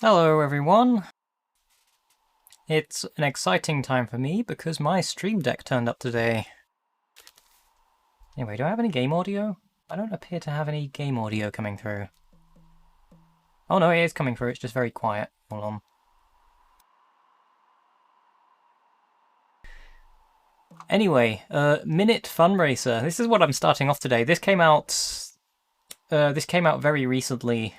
Hello everyone! It's an exciting time for me because my Stream Deck turned up today. Anyway, do I have any game audio? I don't appear to have any game audio coming through. Oh no, it is coming through, it's just very quiet. Hold on. Anyway, Minit Fun Racer. This is what I'm starting off today. This came out very recently.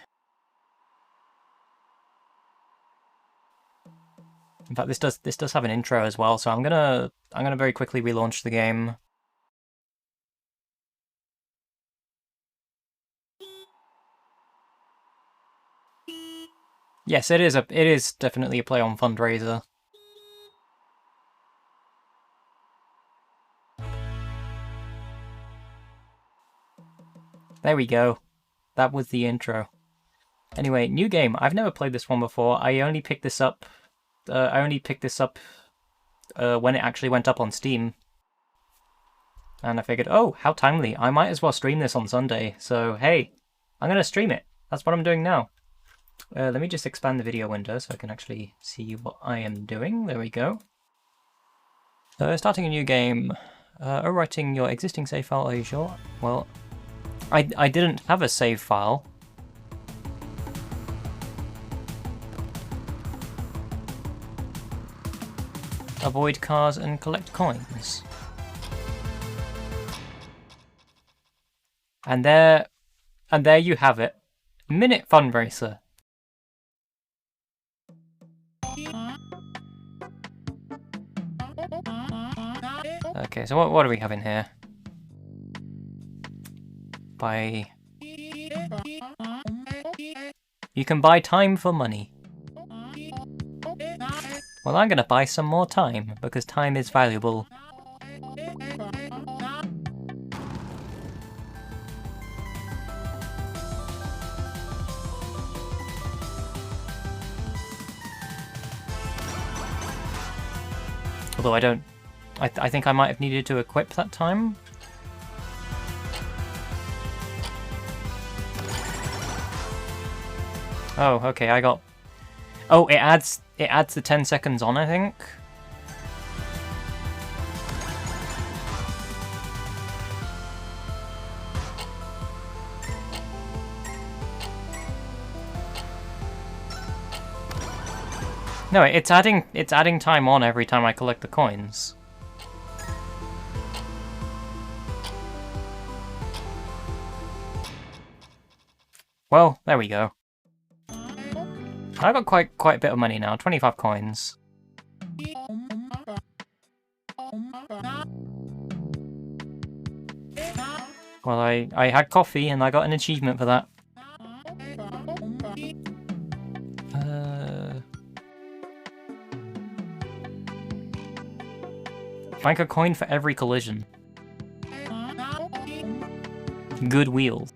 In fact, this does have an intro as well, so I'm gonna very quickly relaunch the game. Yes, it is definitely a play on fundraiser. There we go. That was the intro. Anyway, new game. I've never played this one before. I only picked this up when it actually went up on Steam. And I figured, oh, how timely. I might as well stream this on Sunday. So, hey, I'm going to stream it. That's what I'm doing now. Let me just expand the video window so I can actually see what I am doing. There we go. Starting a new game. Overwriting your existing save file, are you sure? Well, I didn't have a save file. Avoid cars and collect coins. And there you have it. Minit Fun Racer. Okay, so what do we have in here? You can buy time for money. Well, I'm gonna buy some more time, because time is valuable. Although I think I might have needed to equip that time. Oh, okay, I got... Oh, it adds the 10 seconds on, I think. No, it's adding time on every time I collect the coins. Well, there we go. I got quite a bit of money now, 25 coins. Well, I had coffee and I got an achievement for that. Bank a coin for every collision. Good wheels.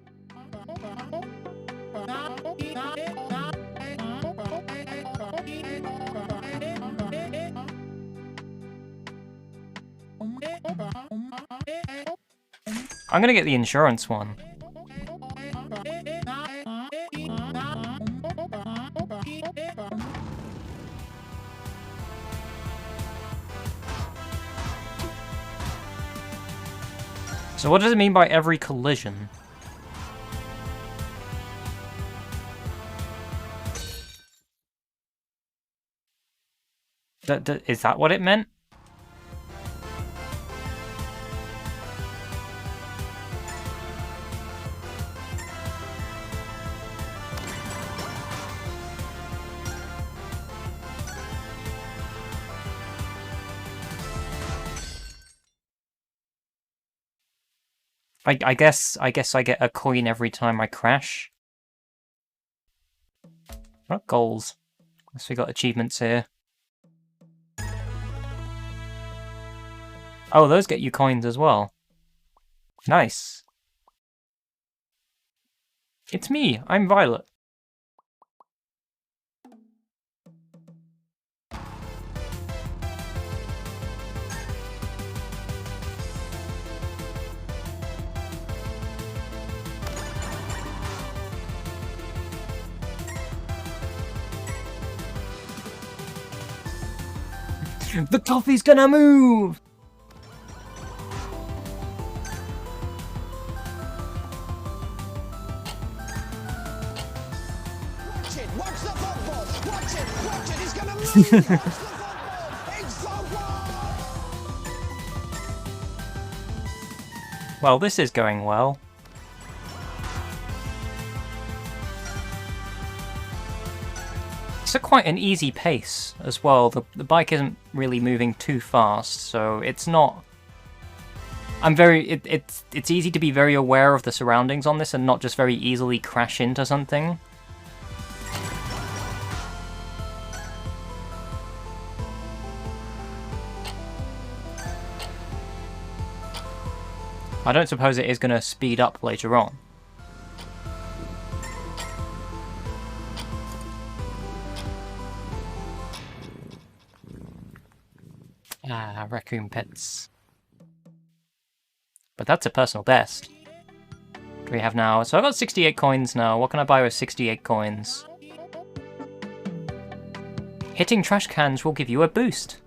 I'm gonna get the insurance one. So what does it mean by every collision? Is that what it meant? I guess I get a coin every time I crash. Not goals. Unless we got achievements here. Oh, those get you coins as well. Nice. It's me, I'm Violet. The coffee's gonna move! Watch it! Watch the football! Watch it! Watch it! He's gonna move! Watch the football! It's football! Well, this is going well. It's quite an easy pace as well. The bike isn't really moving too fast, so it's not... It's easy to be very aware of the surroundings on this and not just very easily crash into something. I don't suppose it is going to speed up later on. Ah, raccoon pets. But that's a personal best. What do we have now? So I've got 68 coins now. What can I buy with 68 coins? Hitting trash cans will give you a boost.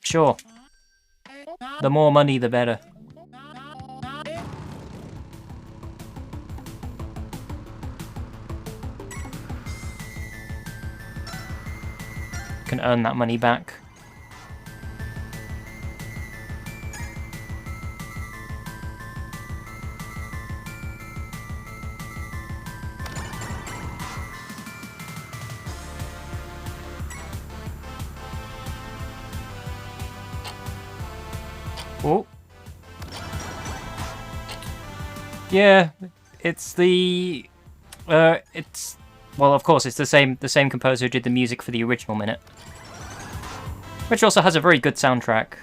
Sure. The more money, the better. Can earn that money back. Oh. Yeah, it's the well, of course, it's the same composer who did the music for the original Minit, which also has a very good soundtrack.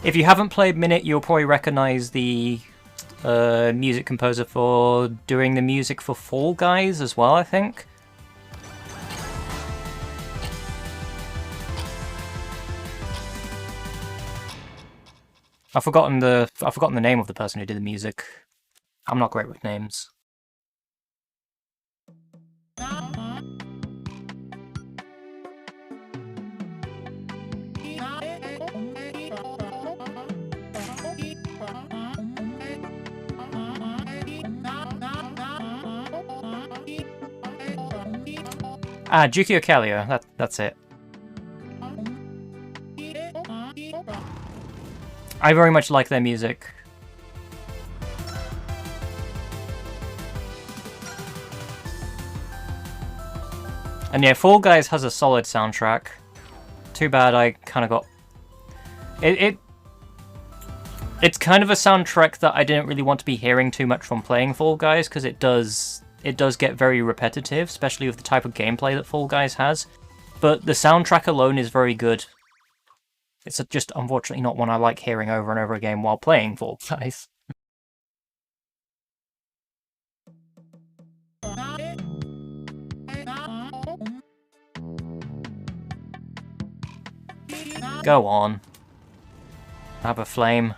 If you haven't played Minit, you'll probably recognize the music composer for doing the music for Fall Guys as well, I think. I've forgotten the name of the person who did the music. I'm not great with names. Ah, Jukio Kalia, that's it. I very much like their music. And yeah, Fall Guys has a solid soundtrack. Too bad I kind of got... It's kind of a soundtrack that I didn't really want to be hearing too much from playing Fall Guys, because it does get very repetitive, especially with the type of gameplay that Fall Guys has. But the soundtrack alone is very good. It's just unfortunately not one I like hearing over and over again while playing Fall Guys. Go on. Have a flame.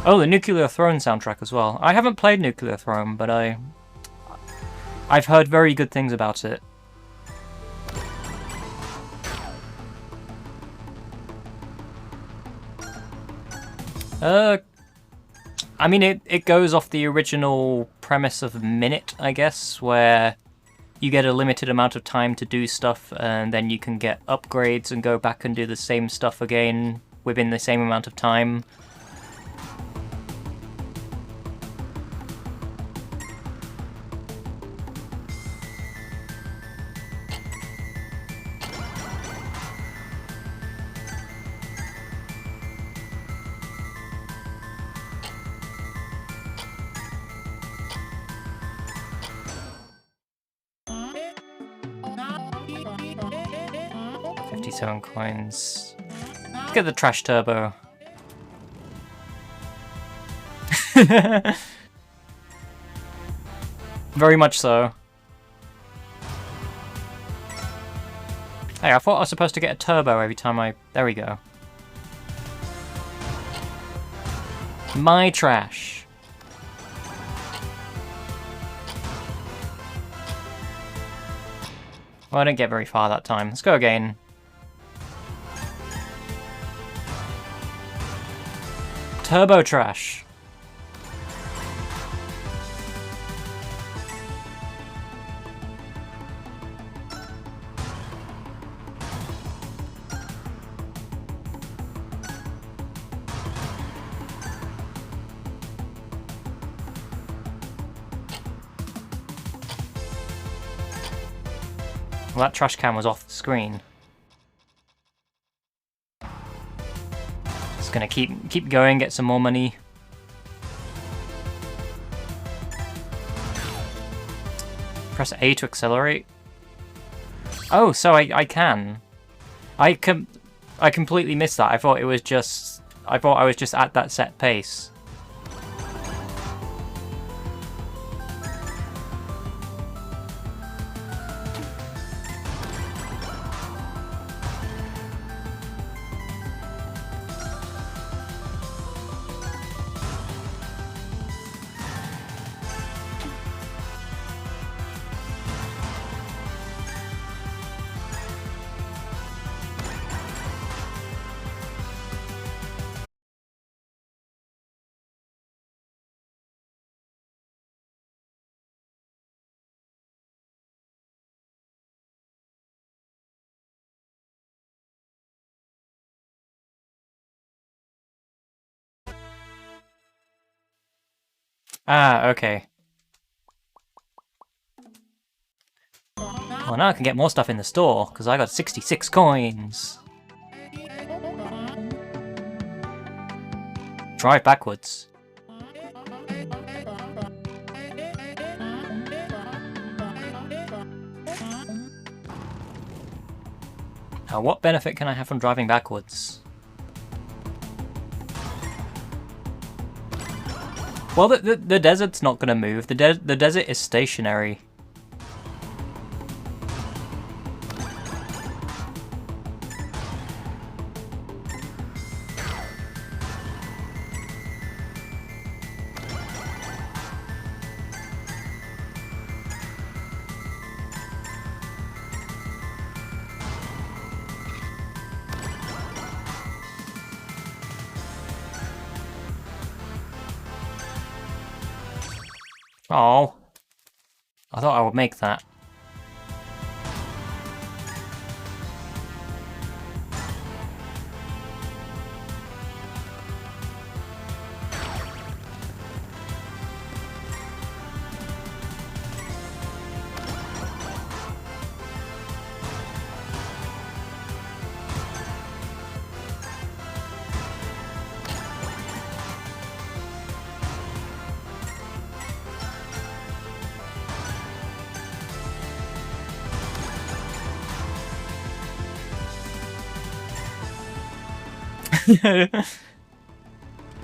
Oh, the Nuclear Throne soundtrack as well. I haven't played Nuclear Throne, but I've heard very good things about it. I mean, it goes off the original premise of Minit, I guess, where you get a limited amount of time to do stuff, and then you can get upgrades and go back and do the same stuff again within the same amount of time. Coins. Let's get the trash turbo. Very much so. Hey, I thought I was supposed to get a turbo every time I... There we go. My trash. Well, I didn't get very far that time. Let's go again. Turbo trash. Well, that trash can was off the screen. Just gonna keep going, get some more money. Press A to accelerate. Oh, so I can. I completely missed that. I thought I was just at that set pace. Ah, okay. Well, now I can get more stuff in the store, because I got 66 coins. Drive backwards. Now, what benefit can I have from driving backwards? Well, the desert's not going to move. The desert is stationary. Oh, I thought I would make that.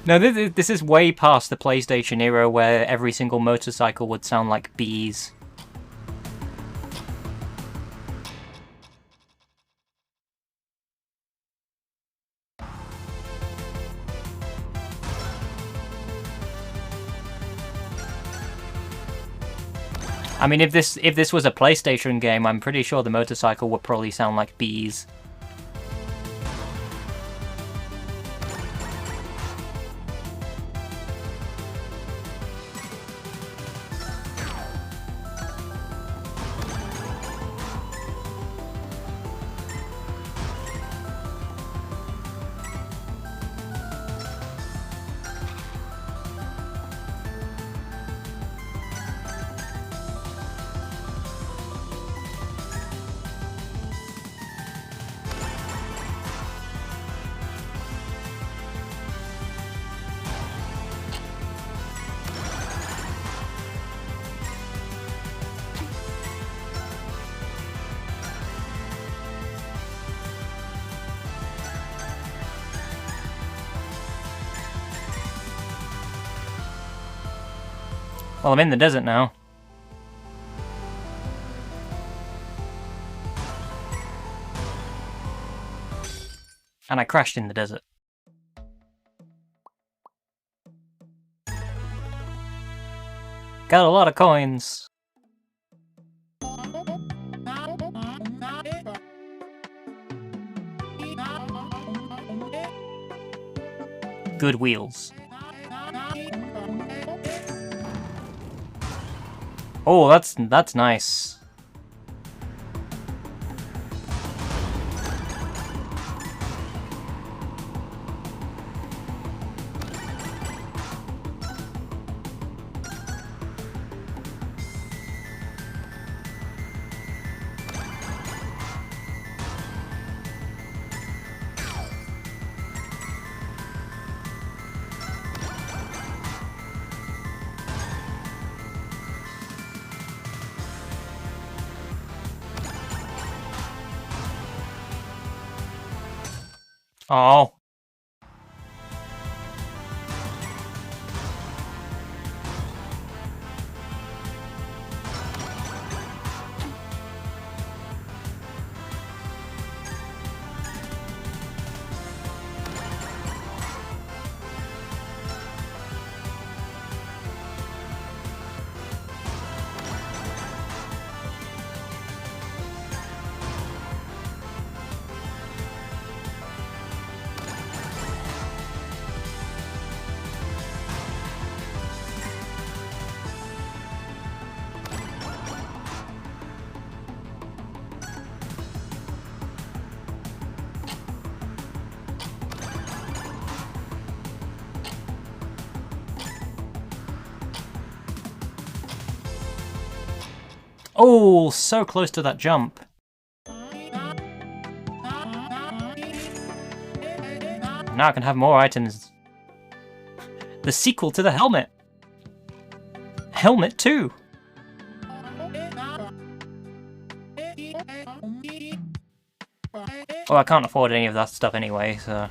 No, this is way past the PlayStation era where every single motorcycle would sound like bees. I mean, if this was a PlayStation game, I'm pretty sure the motorcycle would probably sound like bees. Well, I'm in the desert now. And I crashed in the desert. Got a lot of coins. Good wheels. Oh, that's nice. Oh. Oh, so close to that jump. Now I can have more items. The sequel to the helmet. Helmet 2. Well, I can't afford any of that stuff anyway, so...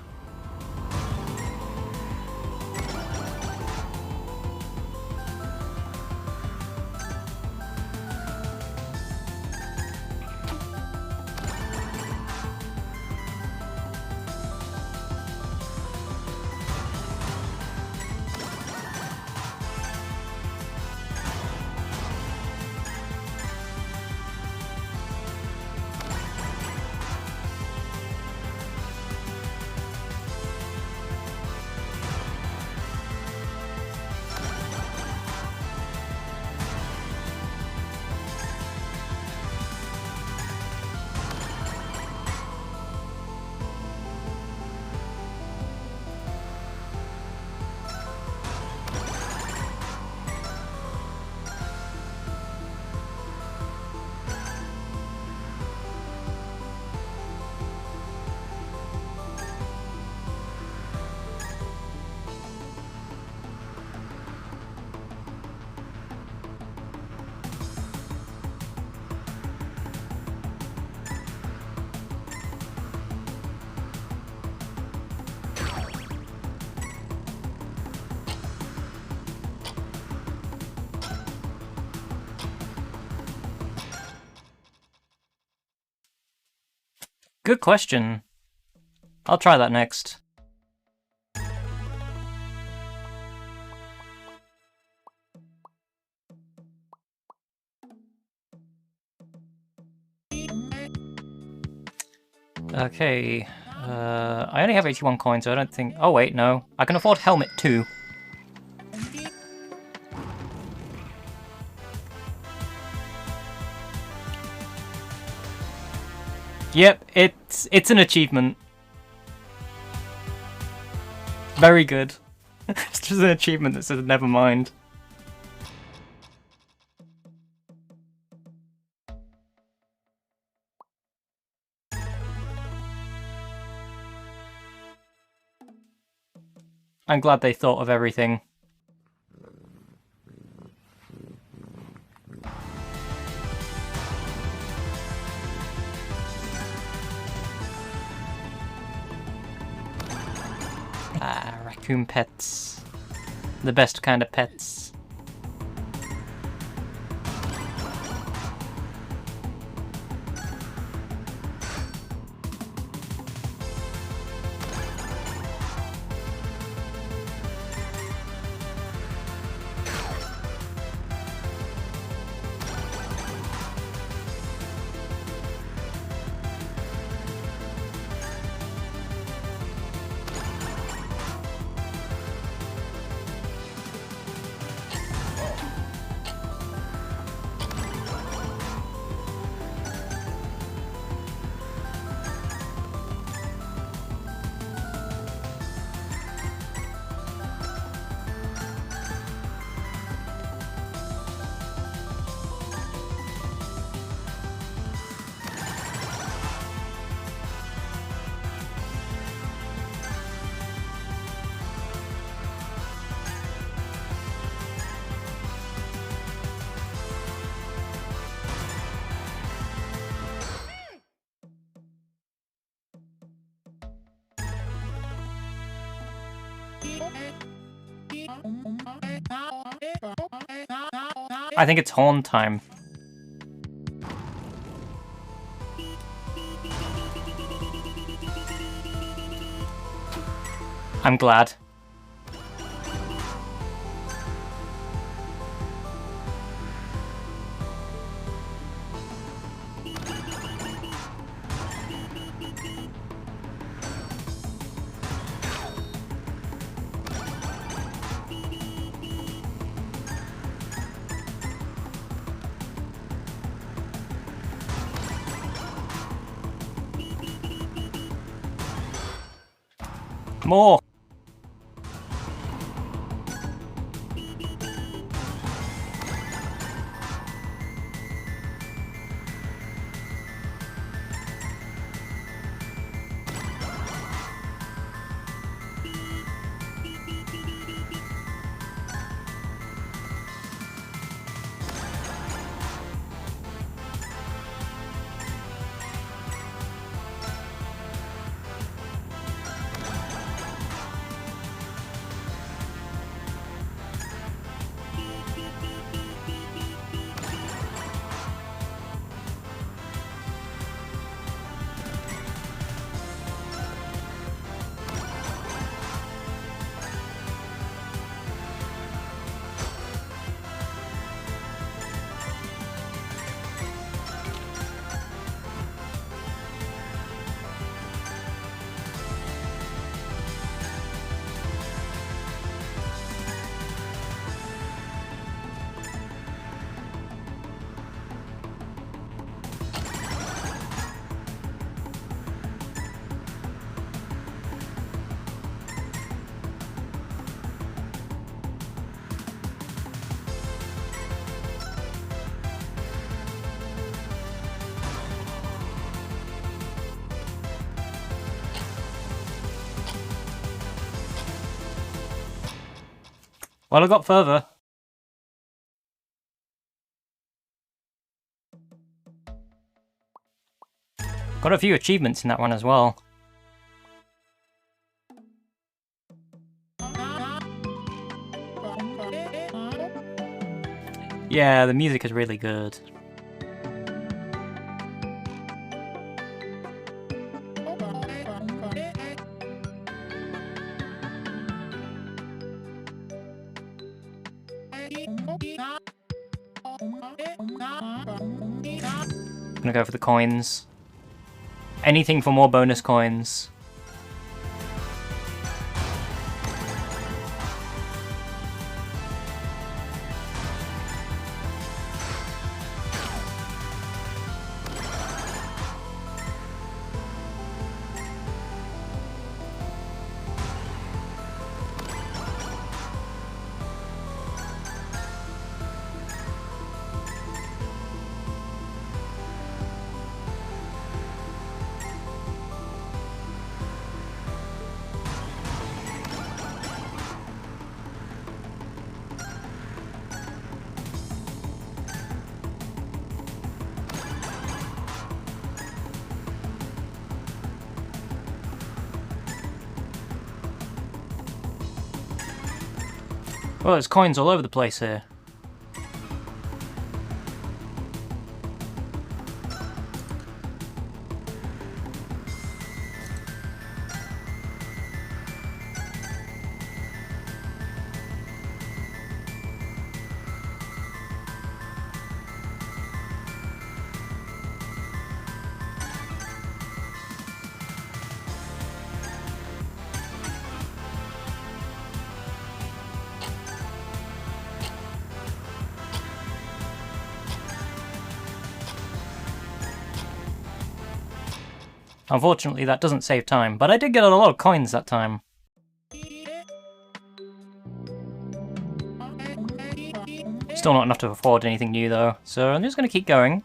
Good question. I'll try that next. Okay, I only have 81 coins, so I don't think... Oh wait, no. I can afford helmet 2. Yep, it's an achievement. Very good. It's just an achievement that says never mind. I'm glad they thought of everything. Ah, raccoon pets. The best kind of pets. I think it's horn time. I'm glad. More! Well, I got further. Got a few achievements in that one as well. Yeah, the music is really good. I'm gonna go for the coins. Anything for more bonus coins. Well, there's coins all over the place here. Unfortunately, that doesn't save time, but I did get a lot of coins that time. Still not enough to afford anything new though, so I'm just going to keep going.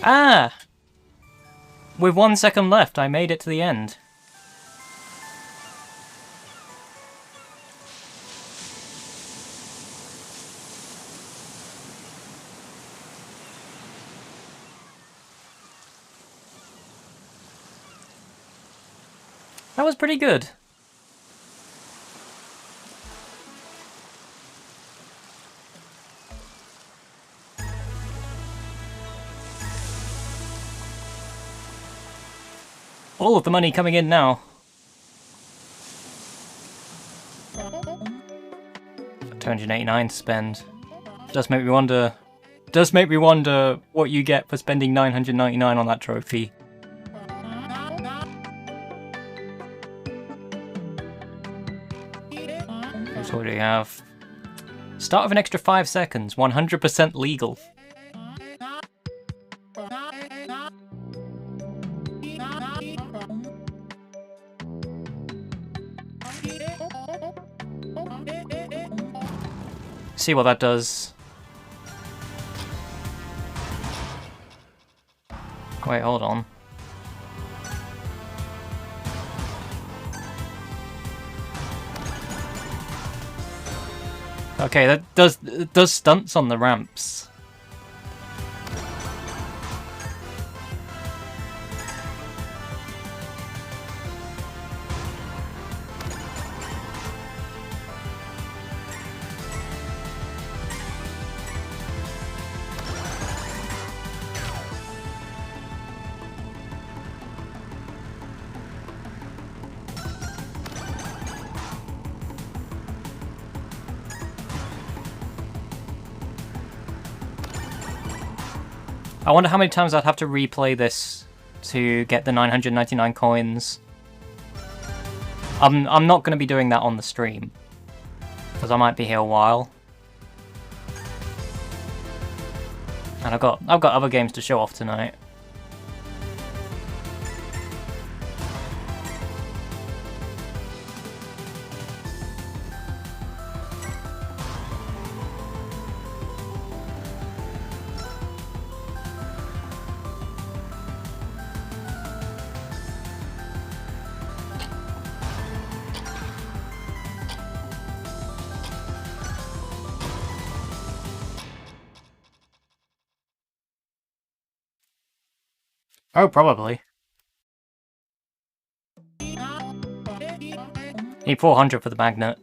Ah! With 1 second left, I made it to the end. That was pretty good. All of the money coming in now. 289 to spend. Does make me wonder what you get for spending 999 on that trophy. So what do we have? Start of an extra 5 seconds, 100% legal. See what that does. Wait, hold on. Okay, it does stunts on the ramps. I wonder how many times I'd have to replay this to get the 999 coins. I'm not going to be doing that on the stream, because I might be here a while. And I've got other games to show off tonight. Oh, probably. Need 400 for the magnet.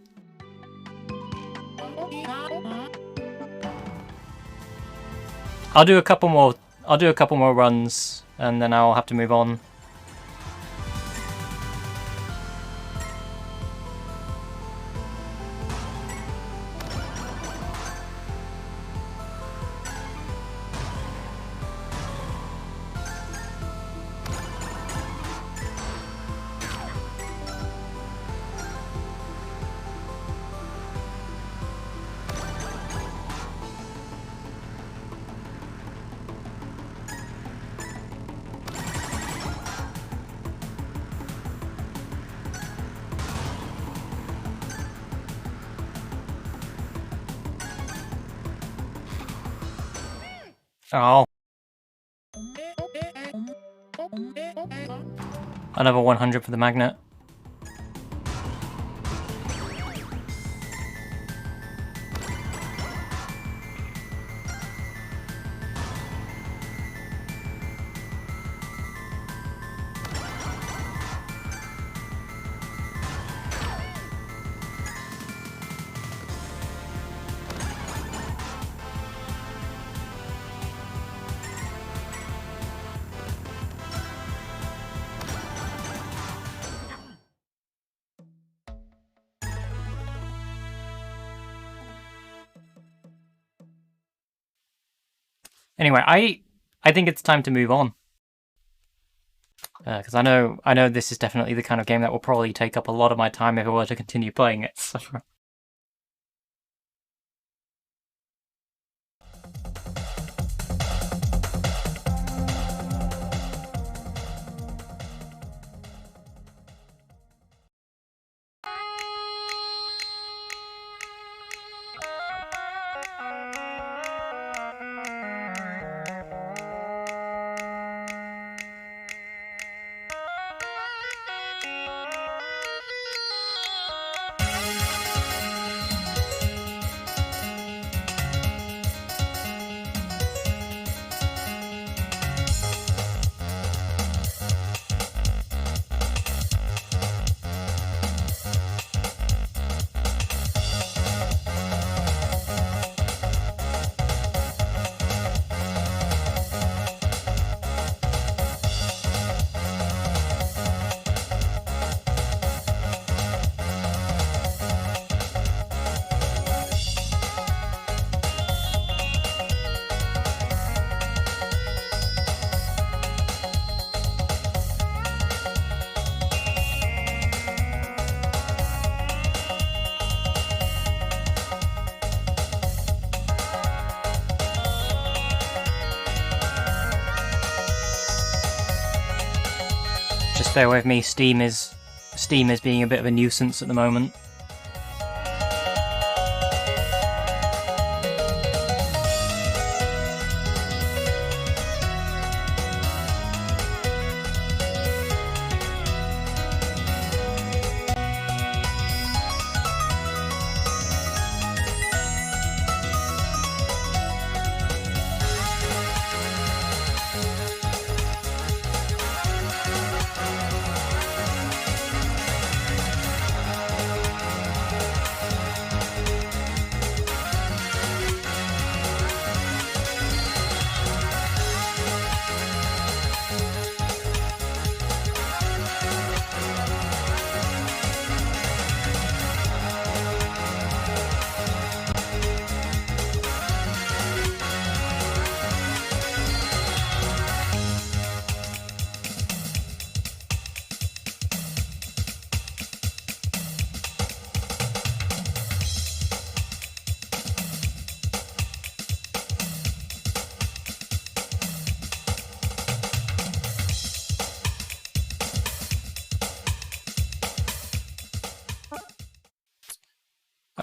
I'll do a couple more runs and then I'll have to move on. Oh. Another 100 for the magnet. Anyway, I think it's time to move on. Because I know this is definitely the kind of game that will probably take up a lot of my time if I were to continue playing it. So. Bear with me, Steam is being a bit of a nuisance at the moment.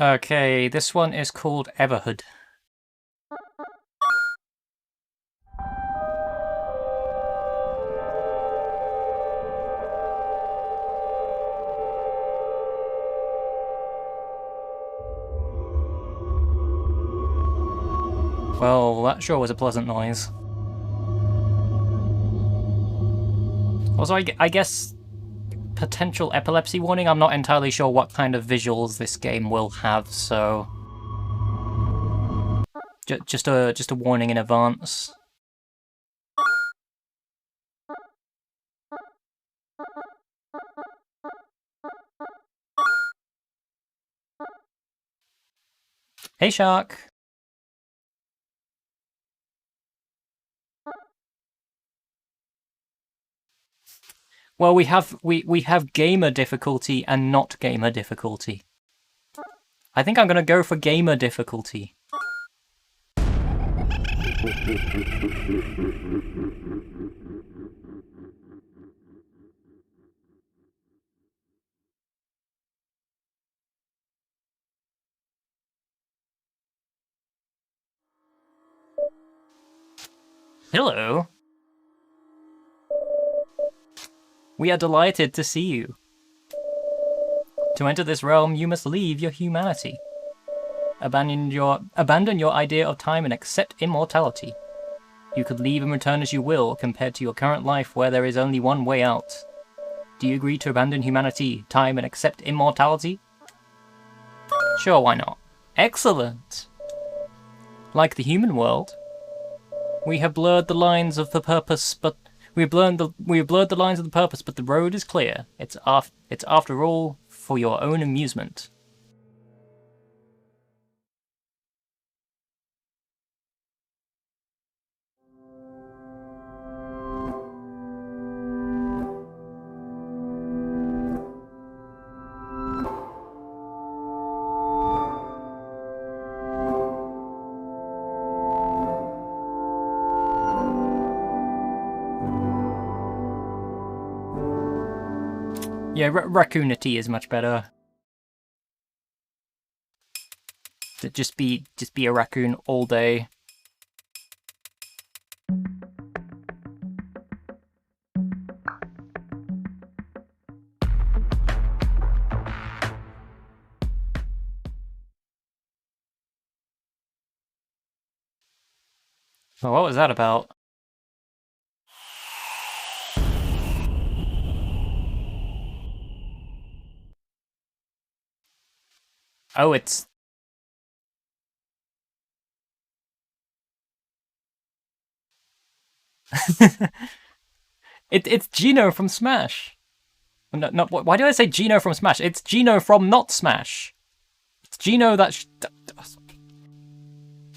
Okay, this one is called Everhood. Well, that sure was a pleasant noise. Also, I guess potential epilepsy warning. I'm not entirely sure what kind of visuals this game will have, so just a warning in advance. Hey, Shark. Well, we have gamer difficulty and not gamer difficulty. I think I'm gonna go for gamer difficulty. Hello. We are delighted to see you. To enter this realm, you must leave your humanity. Abandon your idea of time and accept immortality. You could leave and return as you will, compared to your current life where there is only one way out. Do you agree to abandon humanity, time, and accept immortality? Sure, why not? Excellent! Like the human world, we have blurred the lines of the purpose, but we have blurred the lines of the purpose, but the road is clear. It's after all for your own amusement. Yeah, RaccoonViolet is much better. To just be a raccoon all day. Well, what was that about? Oh, it's... it's Gino from Smash. No, why do I say Gino from Smash? It's Gino from not Smash. It's Gino that...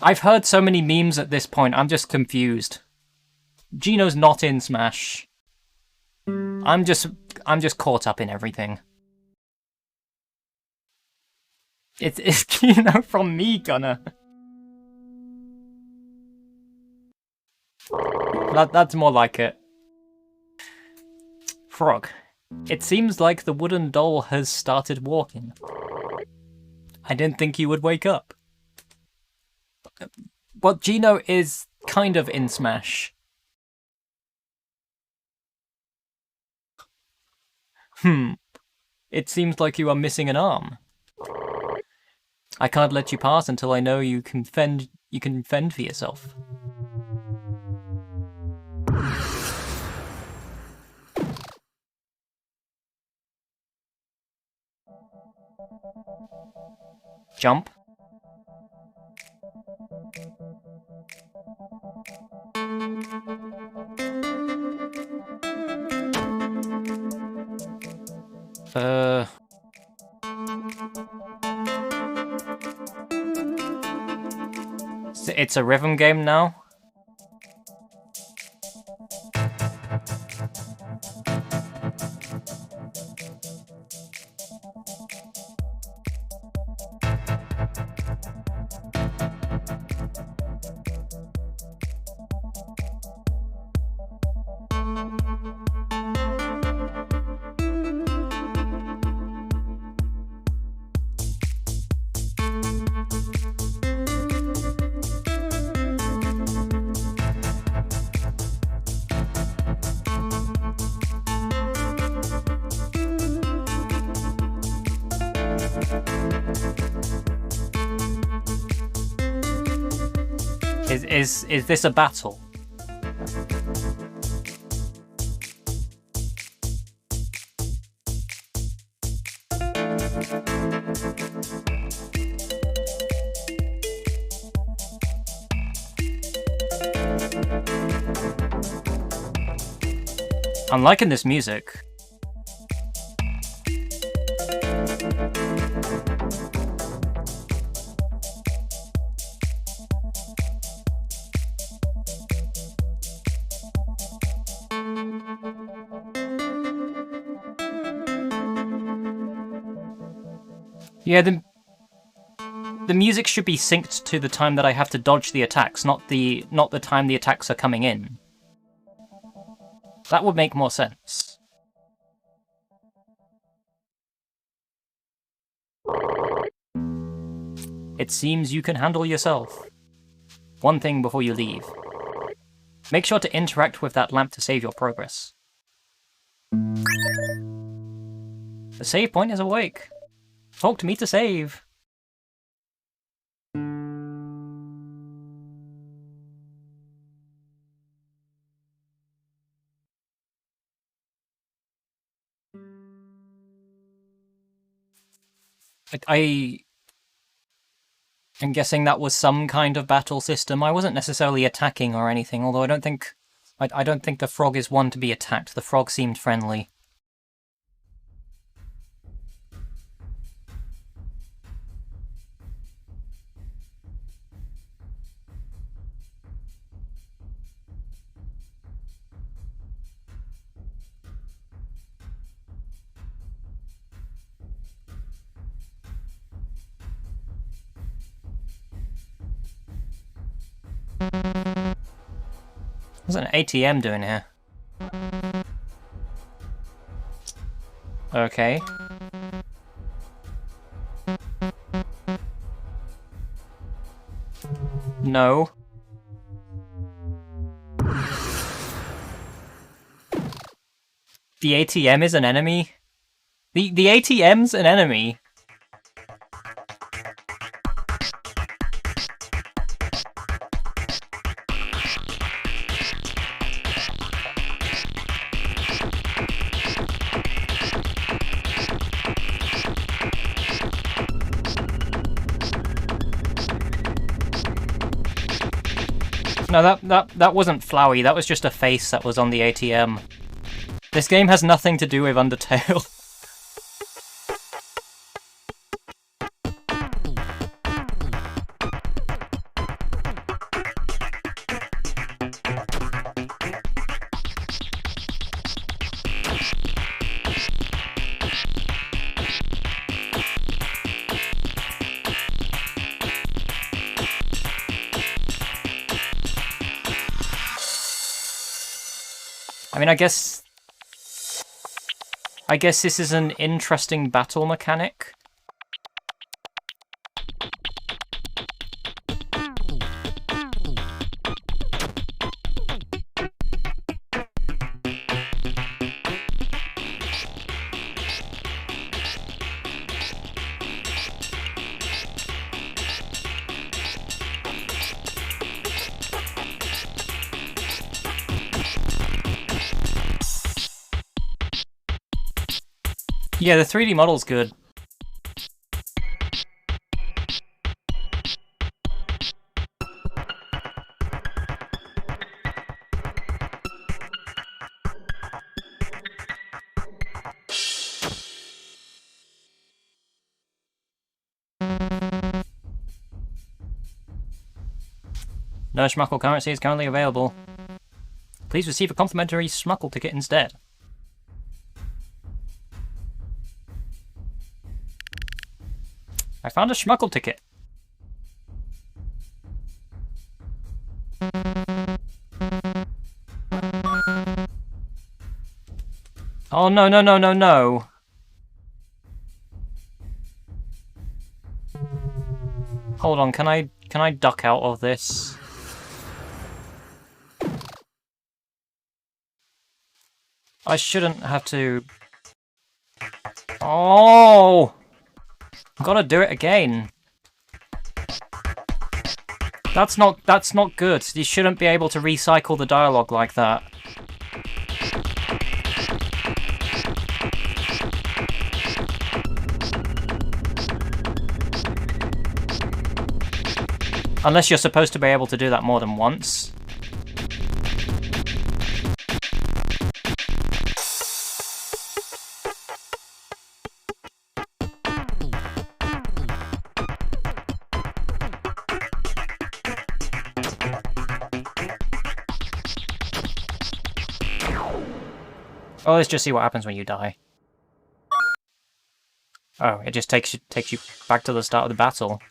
I've heard so many memes at this point, I'm just confused. Gino's not in Smash. I'm just caught up in everything. It's Gino from me, Gunner. That's more like it. Frog, It seems like the wooden doll has started walking. I didn't think you would wake up. Well, Gino is kind of in Smash. It seems like you are missing an arm. I can't let you pass until I know you can fend for yourself. Jump. It's a rhythm game now. Is this a battle? I'm liking this music. Yeah, the music should be synced to the time that I have to dodge the attacks, not the time the attacks are coming in. That would make more sense. It seems you can handle yourself. One thing before you leave. Make sure to interact with that lamp to save your progress. The save point is awake. Talk to me to save. I'm guessing that was some kind of battle system. I wasn't necessarily attacking or anything, although I don't think the frog is one to be attacked. The frog seemed friendly. What's an ATM doing here? Okay. No. The ATM is an enemy? The ATM's an enemy? No, that wasn't Flowey, that was just a face that was on the ATM. This game has nothing to do with Undertale. I mean, I guess I guess this is an interesting battle mechanic. Yeah, the 3D model's good. No Schmuckle currency is currently available. Please receive a complimentary Schmuckle ticket instead. I found a Schmuckle ticket. Oh no no no no no. Hold on, can I duck out of this? I shouldn't have to. Oh! Gotta do it again. That's not good. You shouldn't be able to recycle the dialogue like that. Unless you're supposed to be able to do that more than once. Oh, let's just see what happens when you die. Oh, it just takes you back to the start of the battle.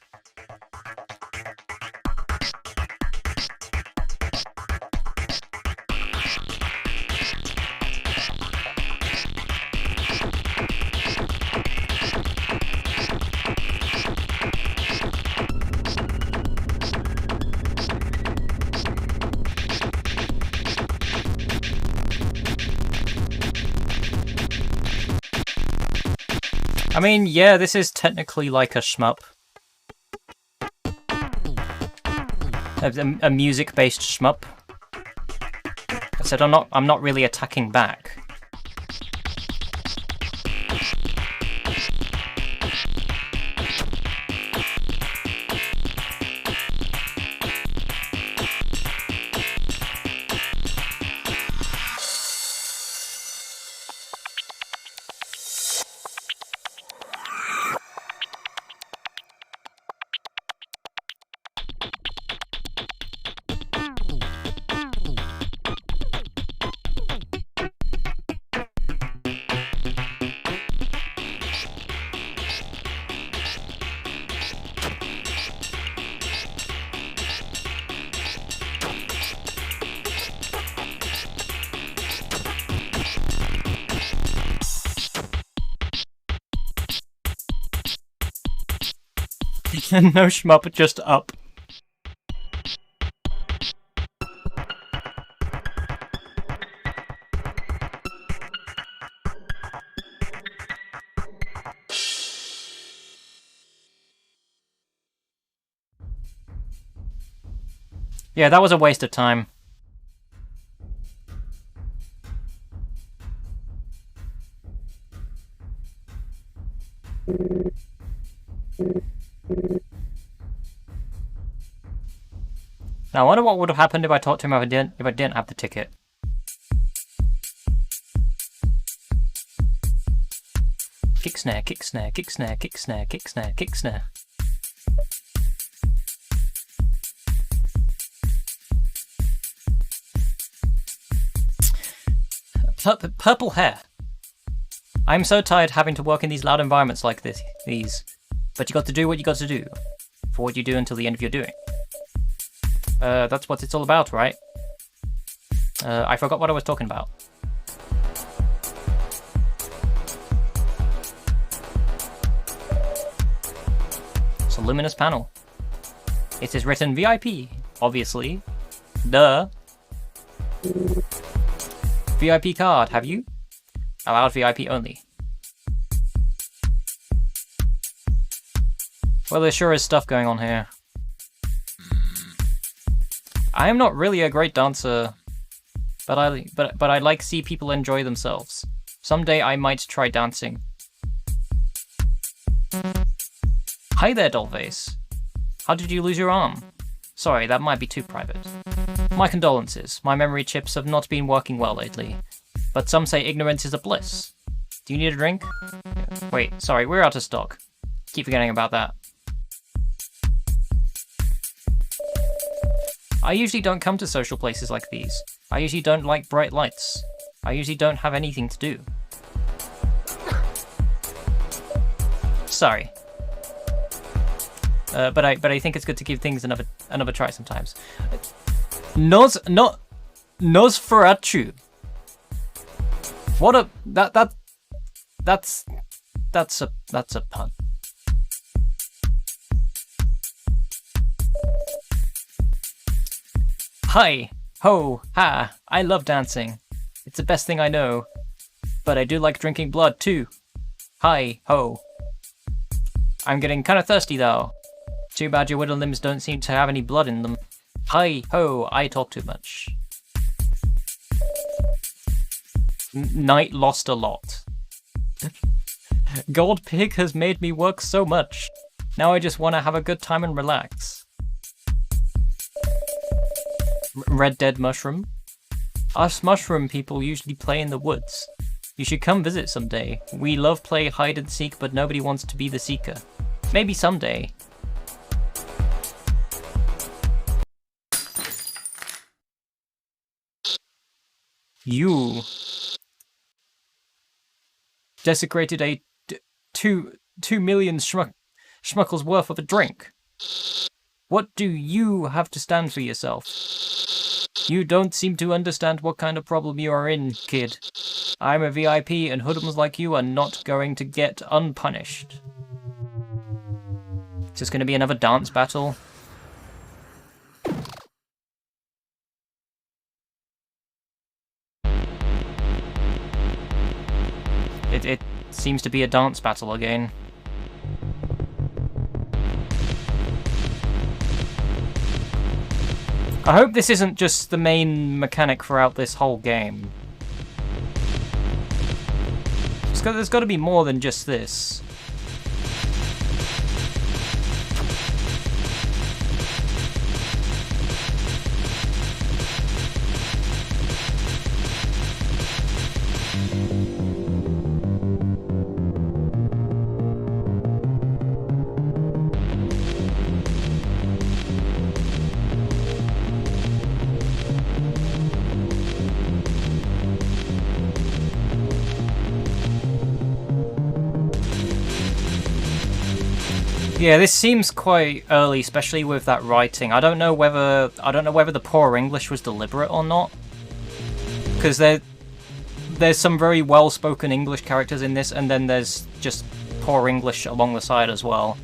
I mean, yeah, this is technically like a shmup. A music-based shmup. I said I'm not really attacking back. No shmup, just up. Yeah, that was a waste of time. Now, I wonder what would have happened if I talked to him if I didn't have the ticket. Kick snare, kick snare, kick snare, kick snare, kick snare, kick snare. Purple hair. I'm so tired having to work in these loud environments like these. But you got to do what you got to do. For what you do until the end of your doing. That's what it's all about, right? I forgot what I was talking about. It's a luminous panel. It is written VIP, obviously. Duh. VIP card, have you? Allowed VIP only. Well, there sure is stuff going on here. I am not really a great dancer, but I like see people enjoy themselves. Someday I might try dancing. Hi there, Dollface. How did you lose your arm? Sorry, that might be too private. My condolences. My memory chips have not been working well lately. But some say ignorance is a bliss. Do you need a drink? Wait, sorry, we're out of stock. Keep forgetting about that. I usually don't come to social places like these. I usually don't like bright lights. I usually don't have anything to do. Sorry. But I think it's good to give things another try sometimes. Nosferatu. What a that's a pun. Hi, ho, ha, I love dancing. It's the best thing I know. But I do like drinking blood too. Hi, ho. I'm getting kinda thirsty though. Too bad your widow limbs don't seem to have any blood in them. Hi, ho, I talk too much. Night lost a lot. Gold Pig has made me work so much. Now I just want to have a good time and relax. Red Dead Mushroom. Us mushroom people usually play in the woods. You should come visit someday. We love play hide and seek, but nobody wants to be the seeker. Maybe someday. You desecrated a 2 million schmuckles worth of a drink. What do you have to stand for yourself? You don't seem to understand what kind of problem you are in, kid. I'm a VIP and hoodlums like you are not going to get unpunished. Is this going to be another dance battle? It seems to be a dance battle again. I hope this isn't just the main mechanic throughout this whole game. There's got to be more than just this. Yeah, this seems quite early, especially with that writing. I don't know whether the poor English was deliberate or not, because there's some very well-spoken English characters in this, and then there's just poor English along the side as well.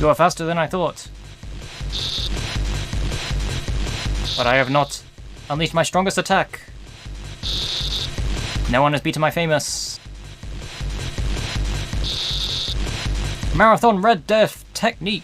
You are faster than I thought. But I have not unleashed my strongest attack. No one has beaten my famous. Marathon Red Death technique.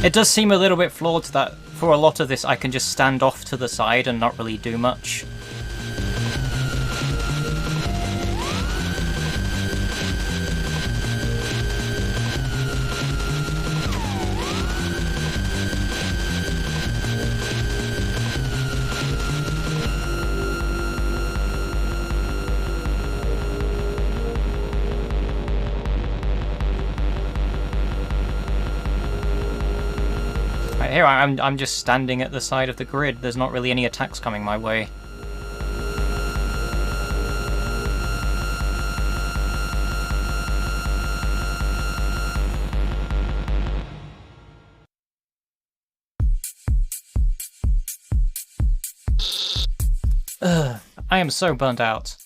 It does seem a little bit flawed that for a lot of this I can just stand off to the side and not really do much. Here I'm just standing at the side of the grid. There's not really any attacks coming my way. Ugh, I am so burnt out.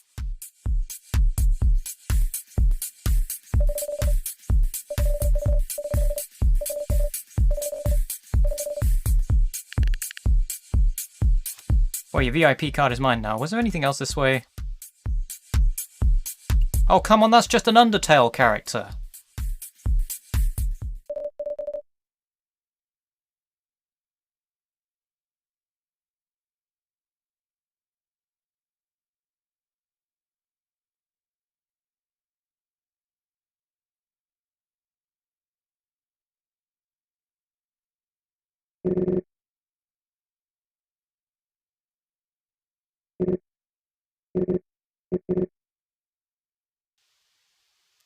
Well, your VIP card is mine now. Was there anything else this way? Oh, come on, that's just an Undertale character.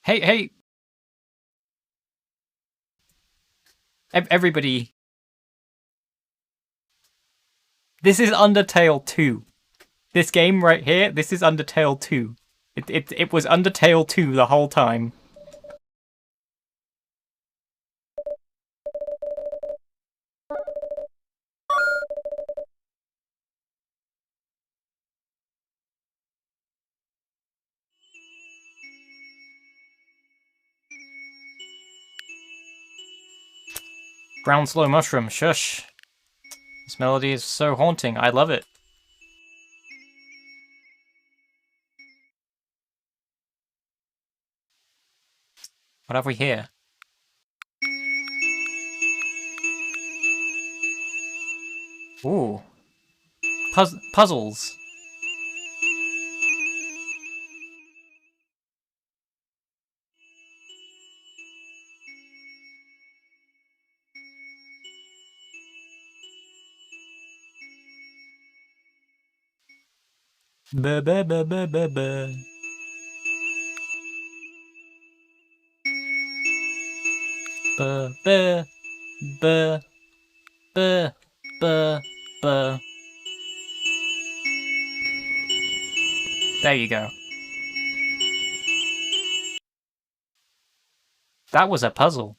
Hey! Everybody. This is Undertale 2. This game right here, this is Undertale 2. It was Undertale 2 the whole time. Ground slow mushroom, shush. This melody is so haunting, I love it. What have we here? Ooh. Puzzles. Ba ba ba ba ba ba. Ba ba ba ba ba ba. There you go. That was a puzzle.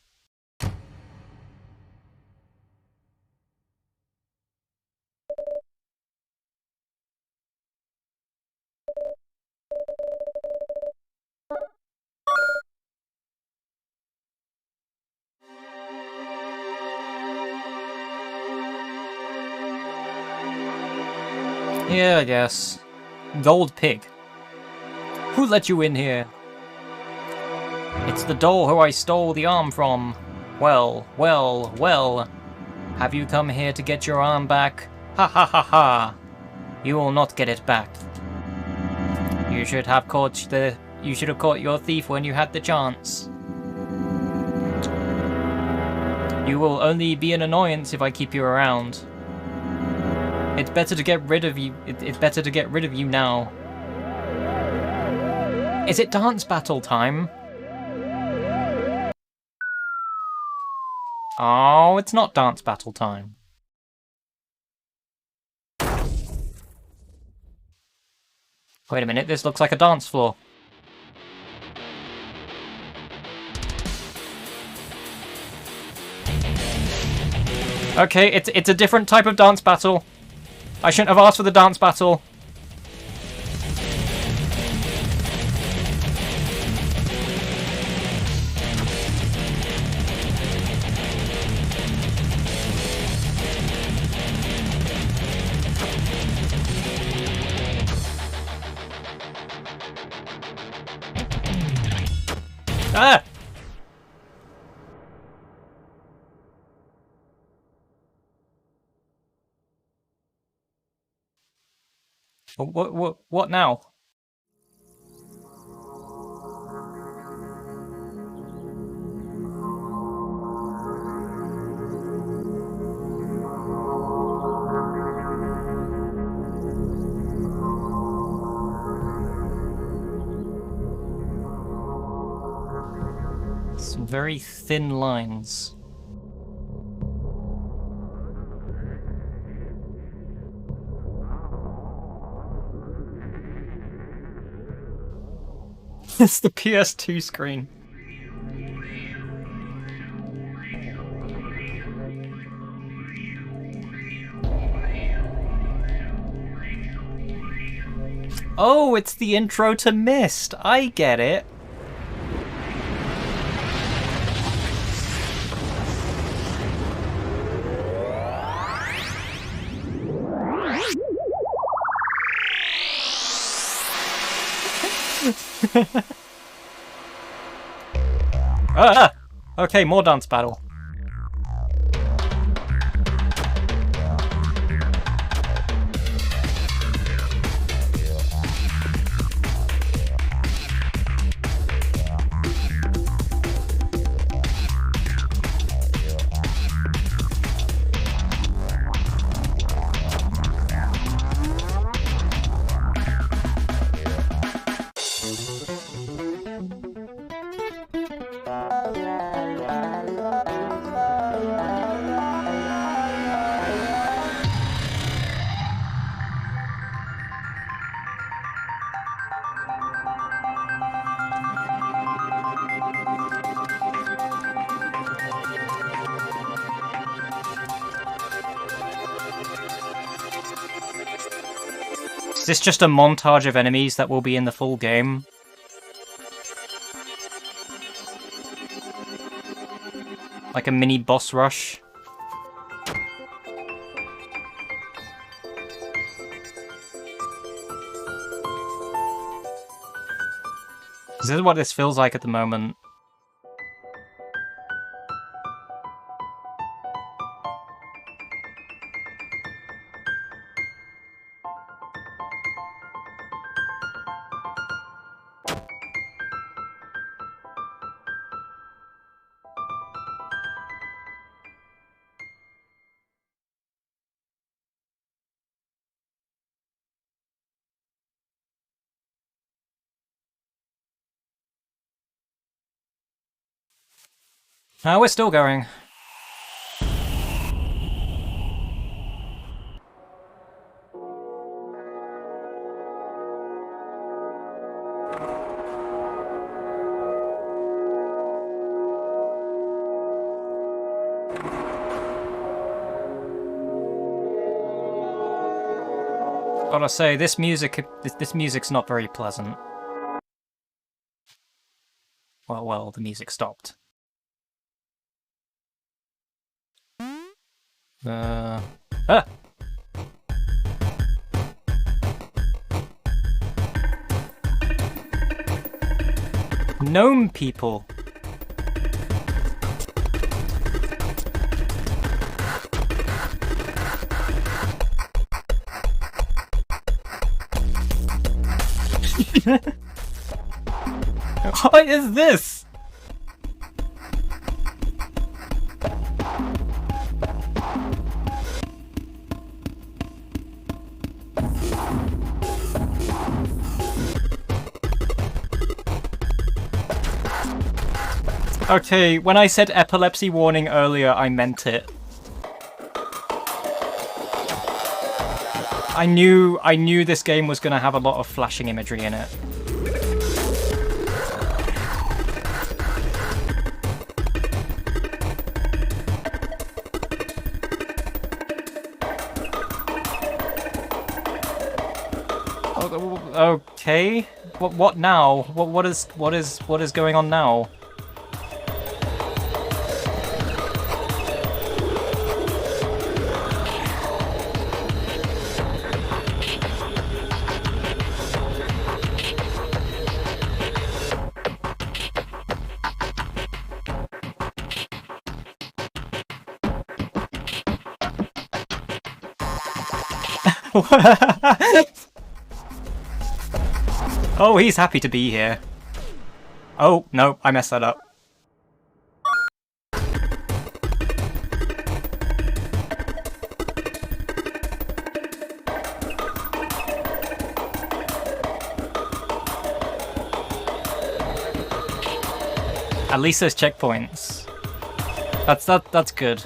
Yeah, I guess. Gold pig. Who let you in here? It's the doll who I stole the arm from. Well, well, well. Have you come here to get your arm back? Ha ha ha ha. You will not get it back. You should have caught your thief when you had the chance. You will only be an annoyance if I keep you around. It's better to get rid of you. It's better to get rid of you now. Is it dance battle time? Oh, it's not dance battle time. Wait a minute, this looks like a dance floor. Okay, it's a different type of dance battle. I shouldn't have asked for the dance battle. Ah! What now? Some very thin lines. It's the PS2 screen. Oh, it's the intro to Myst. I get it. Ah! Okay, more dance battle. Is this just a montage of enemies that will be in the full game? Like a mini boss rush? This is what this feels like at the moment. We're still going. Gotta say, this music's not very pleasant. Well, the music stopped. Ah! gnome people. What is this? Okay, when I said epilepsy warning earlier, I meant it. I knew this game was gonna have a lot of flashing imagery in it. Okay. What now? What is going on now? Oh, he's happy to be here. Oh, no, I messed that up. At least there's checkpoints. That's good.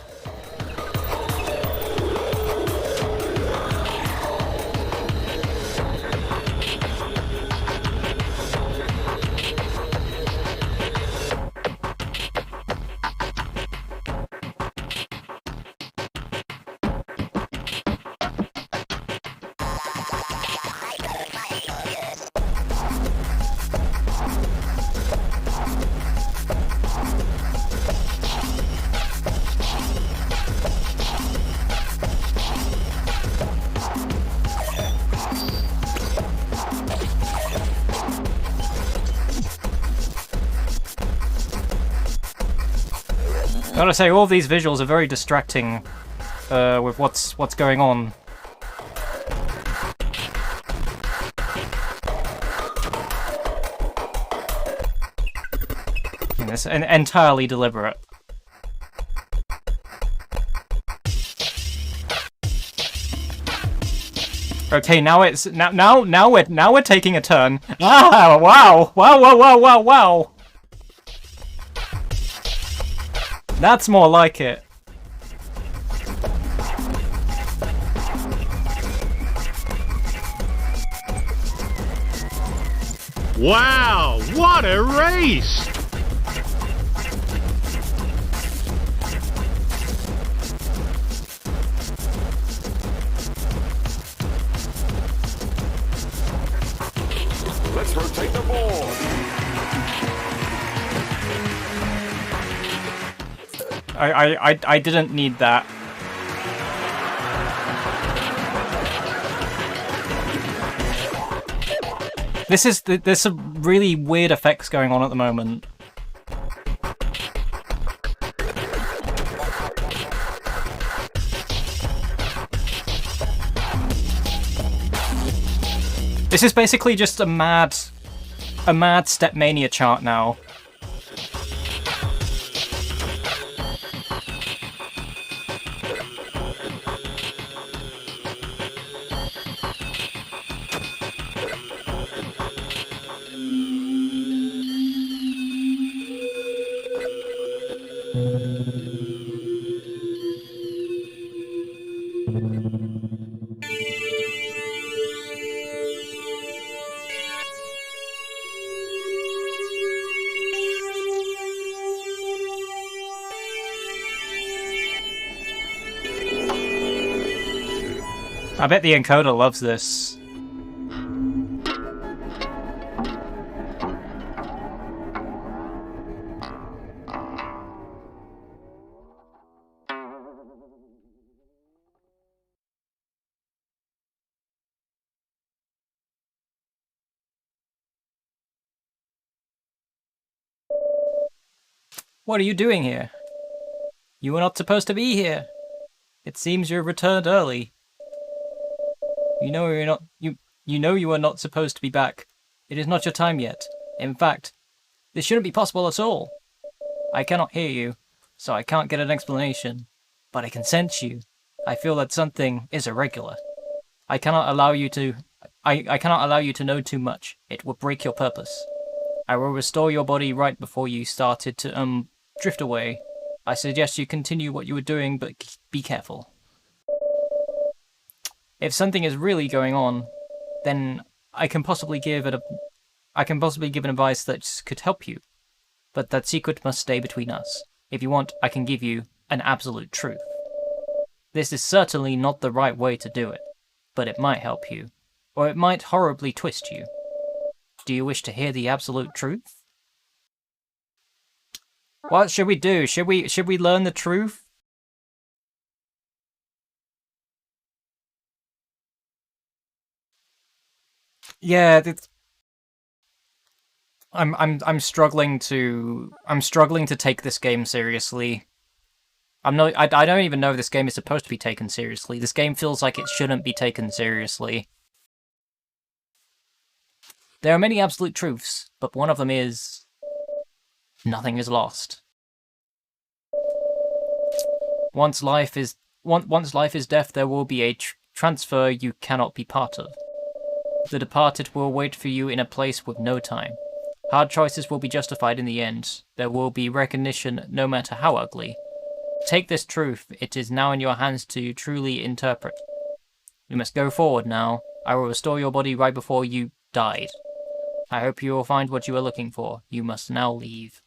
Gotta say, all these visuals are very distracting with what's going on. And it's entirely deliberate. Okay, now we're taking a turn. Ah! Wow! Wow! Wow! Wow! Wow! Wow! That's more like it. Wow, what a race! Let's rotate the ball. I didn't need that. There's some really weird effects going on at the moment. This is basically just a mad Stepmania chart now. I bet the encoder loves this. What are you doing here? You were not supposed to be here. It seems you returned early. You know you're not you know you are not supposed to be back. It is not your time yet. In fact, this shouldn't be possible at all. I cannot hear you, so I can't get an explanation. But I can sense you. I feel that something is irregular. I cannot allow you to I cannot allow you to know too much. It will break your purpose. I will restore your body right before you started to drift away. I suggest you continue what you were doing, but be careful. If something is really going on, then I can possibly give an advice that could help you. But that secret must stay between us. If you want, I can give you an absolute truth. This is certainly not the right way to do it, but it might help you, or it might horribly twist you. Do you wish to hear the absolute truth? What should we do? Should we learn the truth? Yeah, I'm struggling to take this game seriously. I don't even know if this game is supposed to be taken seriously. This game feels like it shouldn't be taken seriously. There are many absolute truths, but one of them is nothing is lost. Once life is death, there will be a transfer you cannot be part of. The departed will wait for you in a place with no time. Hard choices will be justified in the end. There will be recognition no matter how ugly. Take this truth. It is now in your hands to truly interpret. You must go forward now. I will restore your body right before you died. I hope you will find what you are looking for. You must now leave.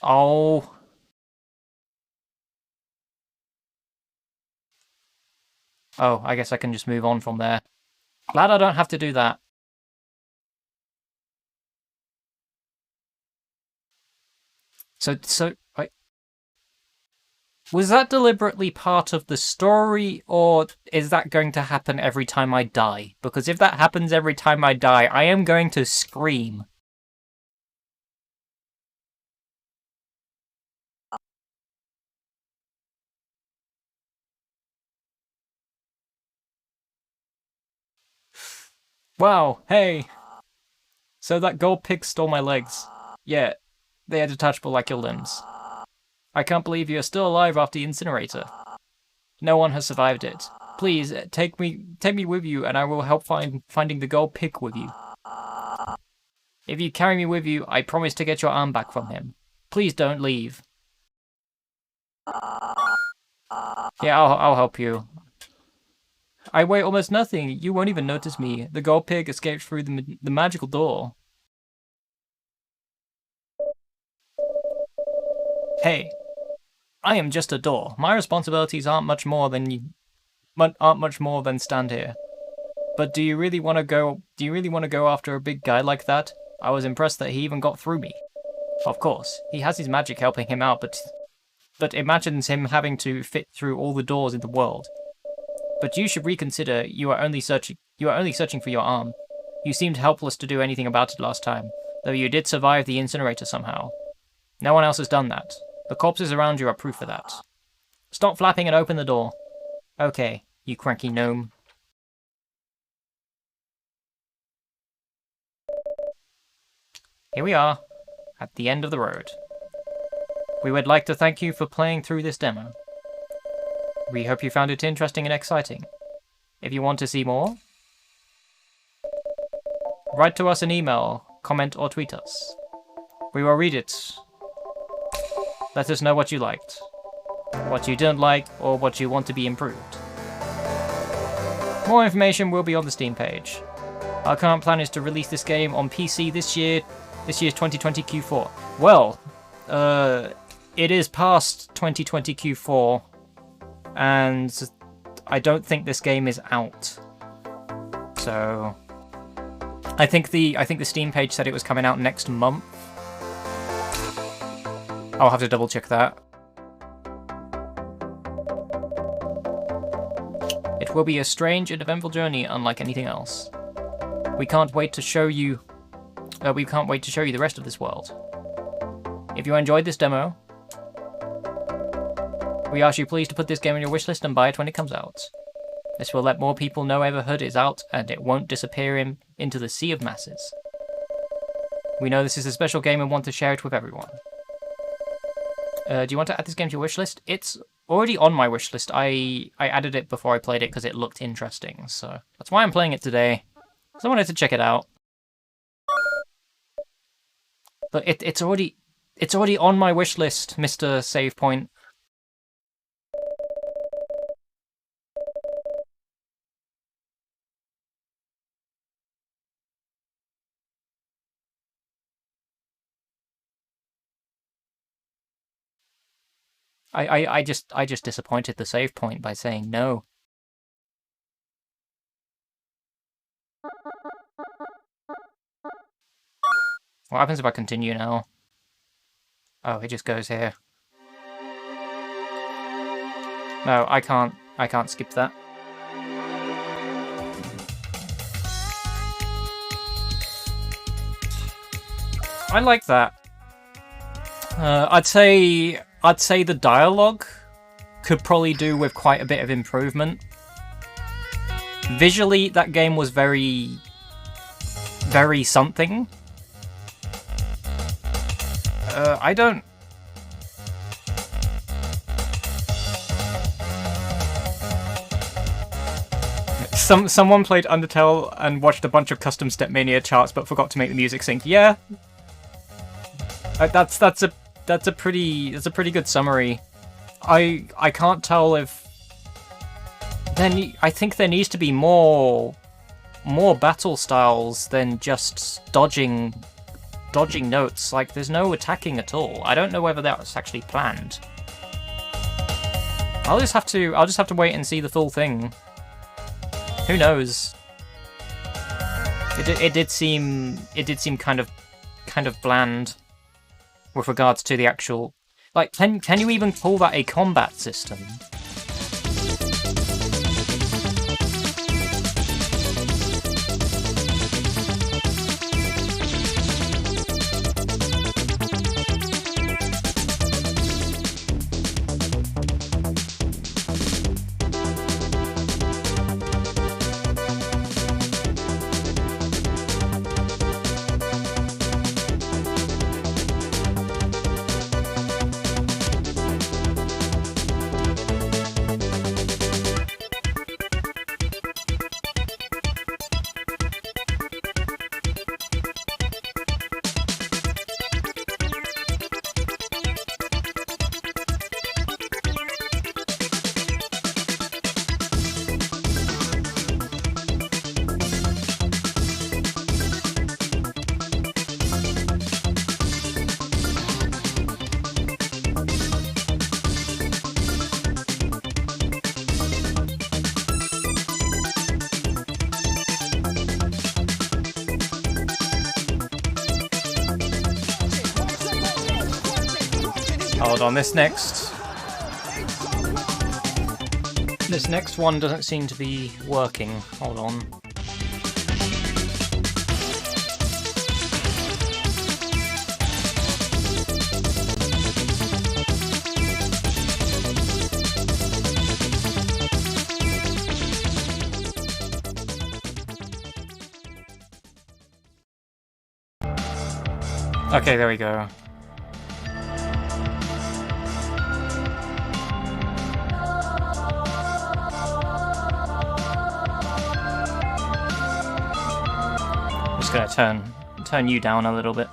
Oh. Oh, I guess I can just move on from there. Glad I don't have to do that. Was that deliberately part of the story, or is that going to happen every time I die? Because if that happens every time I die, I am going to scream. Wow, hey. So that gold pig stole my legs. Yeah, they are detachable like your limbs. I can't believe you are still alive after the incinerator. No one has survived it. Please, take me with you and I will help finding the gold pig with you. If you carry me with you, I promise to get your arm back from him. Please don't leave. Yeah, I'll help you. I weigh almost nothing. You won't even notice me. The gold pig escaped through the magical door. Hey, I am just a door. My responsibilities aren't much more than stand here. But do you really want to go after a big guy like that? I was impressed that he even got through me. Of course, he has his magic helping him out, but imagines him having to fit through all the doors in the world. But you should reconsider. You are only searching for your arm. You seemed helpless to do anything about it last time, though you did survive the incinerator somehow. No one else has done that. The corpses around you are proof of that. Stop flapping and open the door. Okay, you cranky gnome. Here we are, at the end of the road. We would like to thank you for playing through this demo. We hope you found it interesting and exciting. If you want to see more, write to us an email, comment or tweet us. We will read it. Let us know what you liked, what you didn't like, or what you want to be improved. More information will be on the Steam page. Our current plan is to release this game on PC this year's 2020 Q4. Well, it is past 2020 Q4, and I don't think this game is out. So I think the Steam page said it was coming out next month. I'll have to double check that. It will be a strange and eventful journey unlike anything else. We can't wait to show you we can't wait to show you the rest of this world. If you enjoyed this demo, we ask you please to put this game on your wishlist and buy it when it comes out. This will let more people know Everhood is out and it won't disappear into the sea of masses. We know this is a special game and want to share it with everyone. Do you want to add this game to your wishlist? It's already on my wishlist. I added it before I played it because it looked interesting, so that's why I'm playing it today. So I wanted to check it out. But it's already on my wishlist, Mr. Save Point. I just disappointed the save point by saying no. What happens if I continue now? Oh, it just goes here. No, I can't skip that. I like that. I'd say the dialogue could probably do with quite a bit of improvement. Visually, that game was very something. I don't... Someone played Undertale and watched a bunch of custom Stepmania charts but forgot to make the music sync. Yeah. That's a pretty good summary. I can't tell if I think there needs to be more battle styles than just dodging notes. Like, there's no attacking at all. I don't know whether that was actually planned. I'll just have to wait and see the full thing. Who knows? It did seem kind of bland with regards to the actual, like, can you even call that a combat system? Hold on, this next one doesn't seem to be working. Hold on. Okay, there we go. Just gonna turn you down a little bit.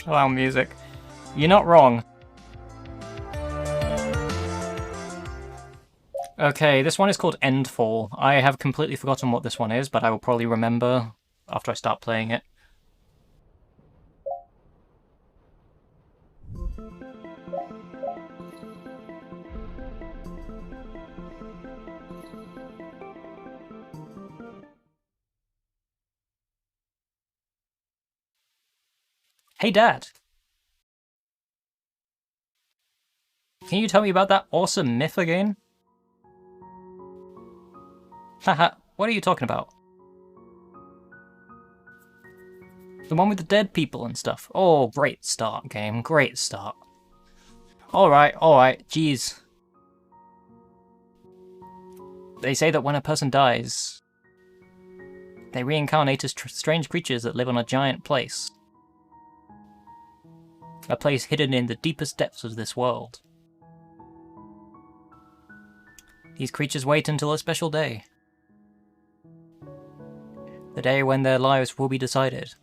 Allow music. You're not wrong. Okay, this one is called Endfall. I have completely forgotten what this one is, but I will probably remember after I start playing it. Hey, Dad! Can you tell me about that awesome myth again? Haha, what are you talking about? The one with the dead people and stuff. Oh, great start, game. Great start. Alright, jeez. They say that when a person dies, they reincarnate as strange creatures that live on a giant place. A place hidden in the deepest depths of this world. These creatures wait until a special day. The day when their lives will be decided.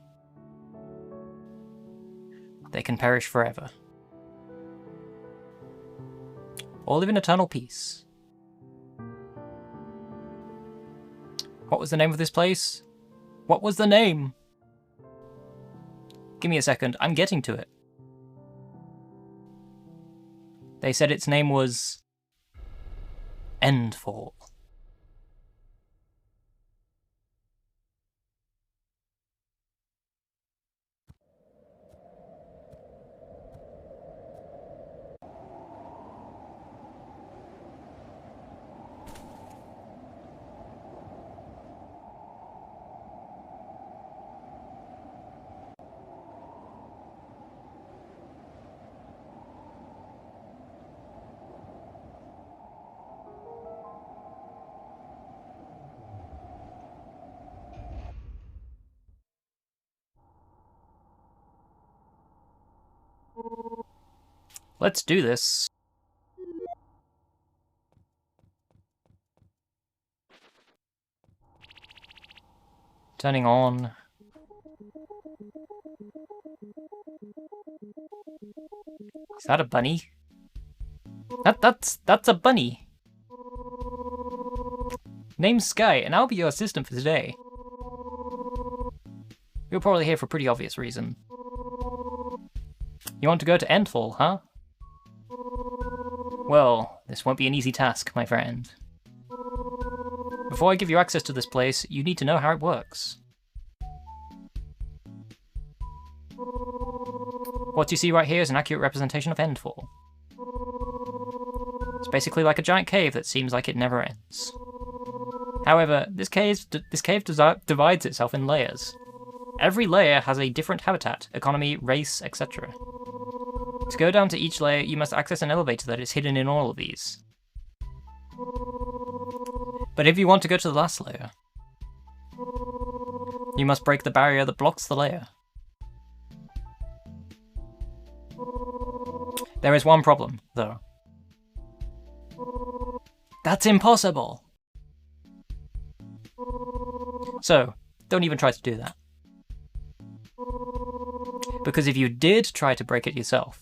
They can perish forever. Or live in eternal peace. What was the name of this place? What was the name? Give me a second, I'm getting to it. They said its name was Endfall. Let's do this. Turning on. Is that a bunny? That's a bunny. Name's Sky, and I'll be your assistant for today. You're probably here for a pretty obvious reason. You want to go to Endfall, huh? Well, this won't be an easy task, my friend. Before I give you access to this place, you need to know how it works. What you see right here is an accurate representation of Endfall. It's basically like a giant cave that seems like it never ends. However, this cave divides itself in layers. Every layer has a different habitat, economy, race, etc. To go down to each layer, you must access an elevator that is hidden in all of these. But if you want to go to the last layer, you must break the barrier that blocks the layer. There is one problem, though. That's impossible! So, don't even try to do that. Because if you did try to break it yourself,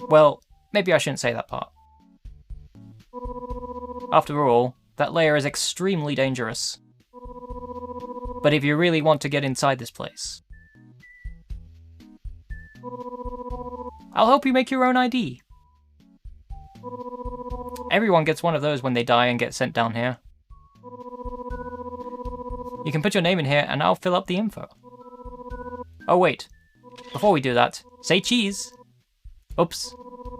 well, maybe I shouldn't say that part. After all, that layer is extremely dangerous. But if you really want to get inside this place, I'll help you make your own ID. Everyone gets one of those when they die and get sent down here. You can put your name in here and I'll fill up the info. Oh wait, before we do that, say cheese! Oops,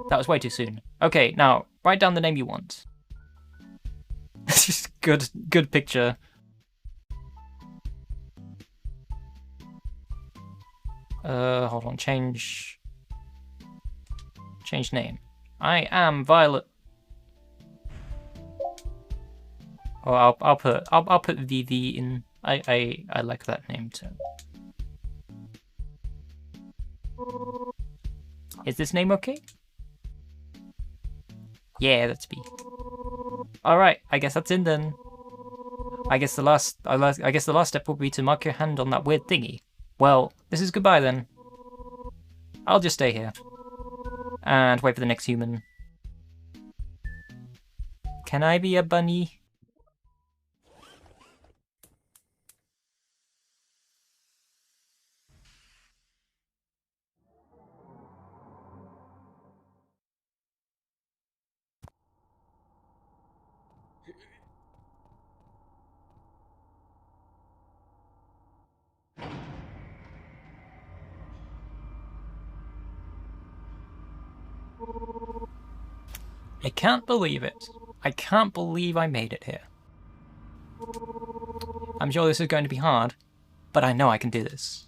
that was way too soon. Okay, now, write down the name you want. Good picture. Hold on, change name. I am Violet. Oh, I'll put VV in. I like that name too. Is this name okay? Yeah, that's B. All right, I guess that's in then. I guess the last step will be to mark your hand on that weird thingy. Well, this is goodbye then. I'll just stay here and wait for the next human. Can I be a bunny? I can't believe it. I can't believe I made it here. I'm sure this is going to be hard, but I know I can do this.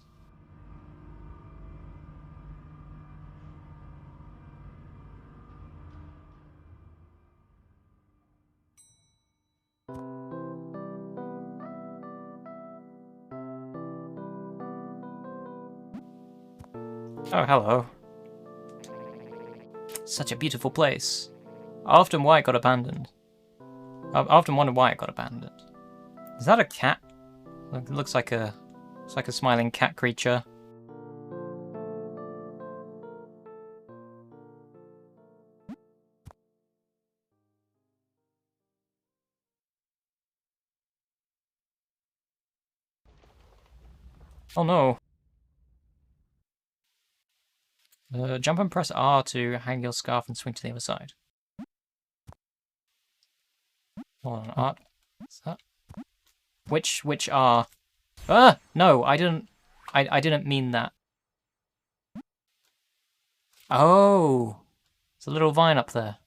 Oh, hello. Such a beautiful place. I often why it got abandoned. I often wondered why it got abandoned. Is that a cat? It looks like a smiling cat creature. Oh no. Jump and press R to hang your scarf and swing to the other side. Hold on, R. What's that? Which R? Ah! No, I didn't mean that. Oh! There's a little vine up there.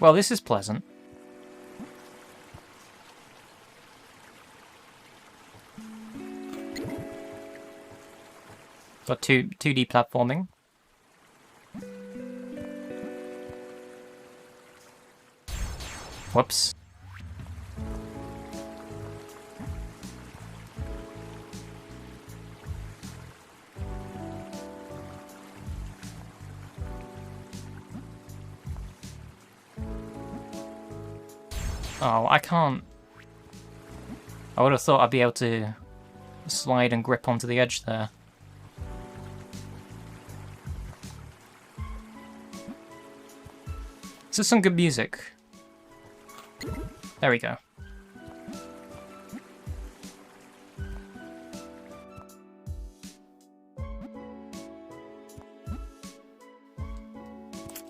Well, this is pleasant. Got 2D platforming. Whoops. Oh, I can't. I would have thought I'd be able to slide and grip onto the edge there. This is some good music. There we go.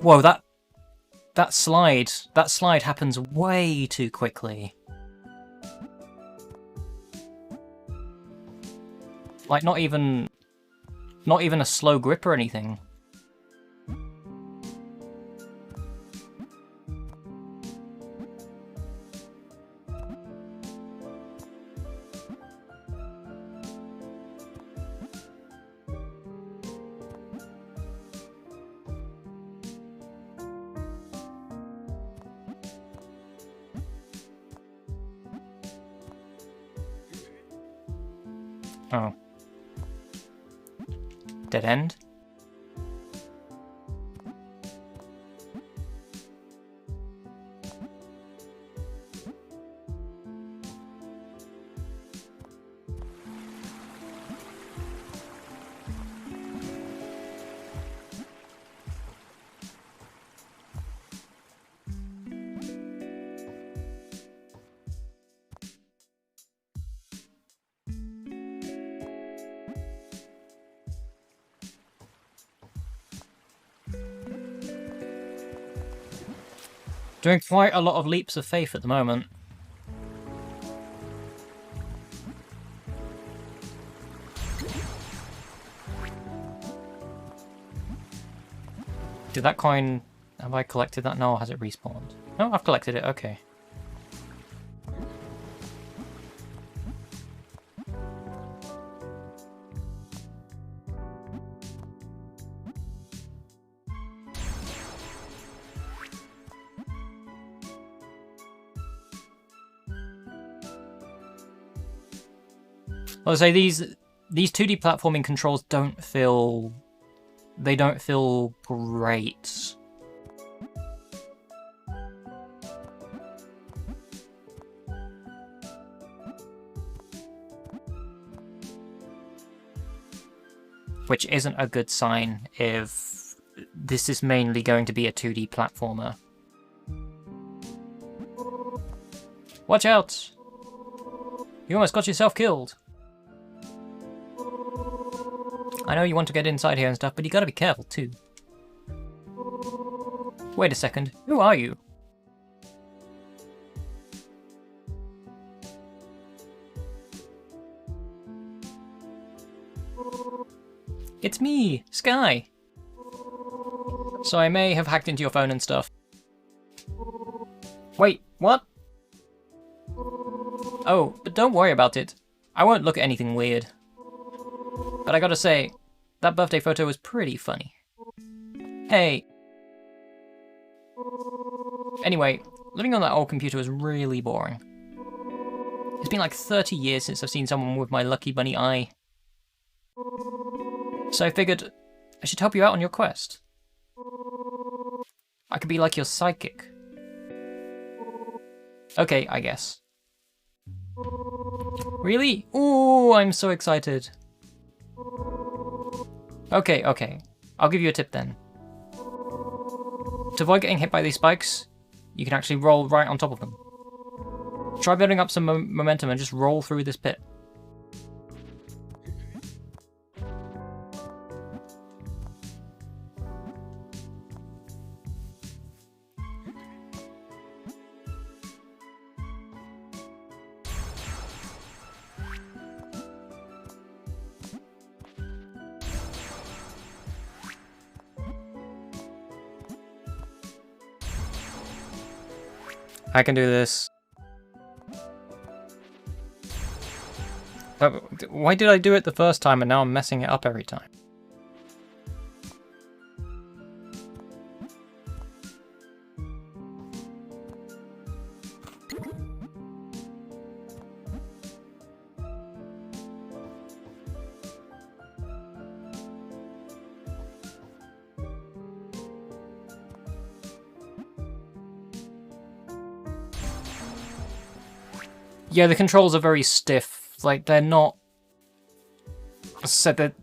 Whoa, that slide happens way too quickly. Like not even a slow grip or anything. Oh. Dead end? Doing quite a lot of leaps of faith at the moment. Did that coin... Have I collected that? No, has it respawned? No, I've collected it, okay. I'll say these 2D platforming controls don't feel great. which isn't a good sign if this is mainly going to be a 2D platformer. Watch out! You almost got yourself killed. I know you want to get inside here and stuff, but you gotta be careful too. Wait a second, who are you? It's me, Sky. So I may have hacked into your phone and stuff. Wait, what? Oh, but don't worry about it. I won't look at anything weird. But I gotta say, that birthday photo was pretty funny. Hey. Anyway, living on that old computer was really boring. It's been like 30 years since I've seen someone with my lucky bunny eye. So I figured I should help you out on your quest. I could be like your sidekick. Okay, I guess. Really? Ooh, I'm so excited. Okay. I'll give you a tip then. To avoid getting hit by these spikes, you can actually roll right on top of them. Try building up some momentum and just roll through this pit. I can do this. But why did I do it the first time and now I'm messing it up every time? Yeah, the controls are very stiff. Like, they're not... said that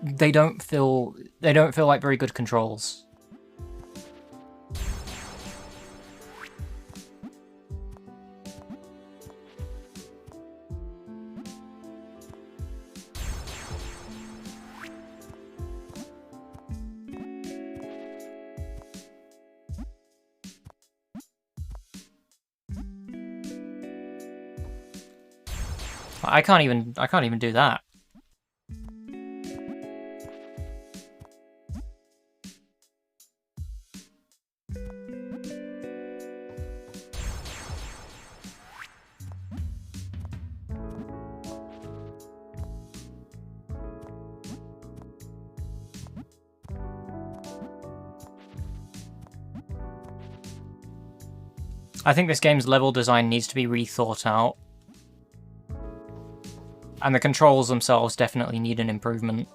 they don't feel like very good controls. I can't even do that. I think this game's level design needs to be rethought out. And the controls themselves definitely need an improvement.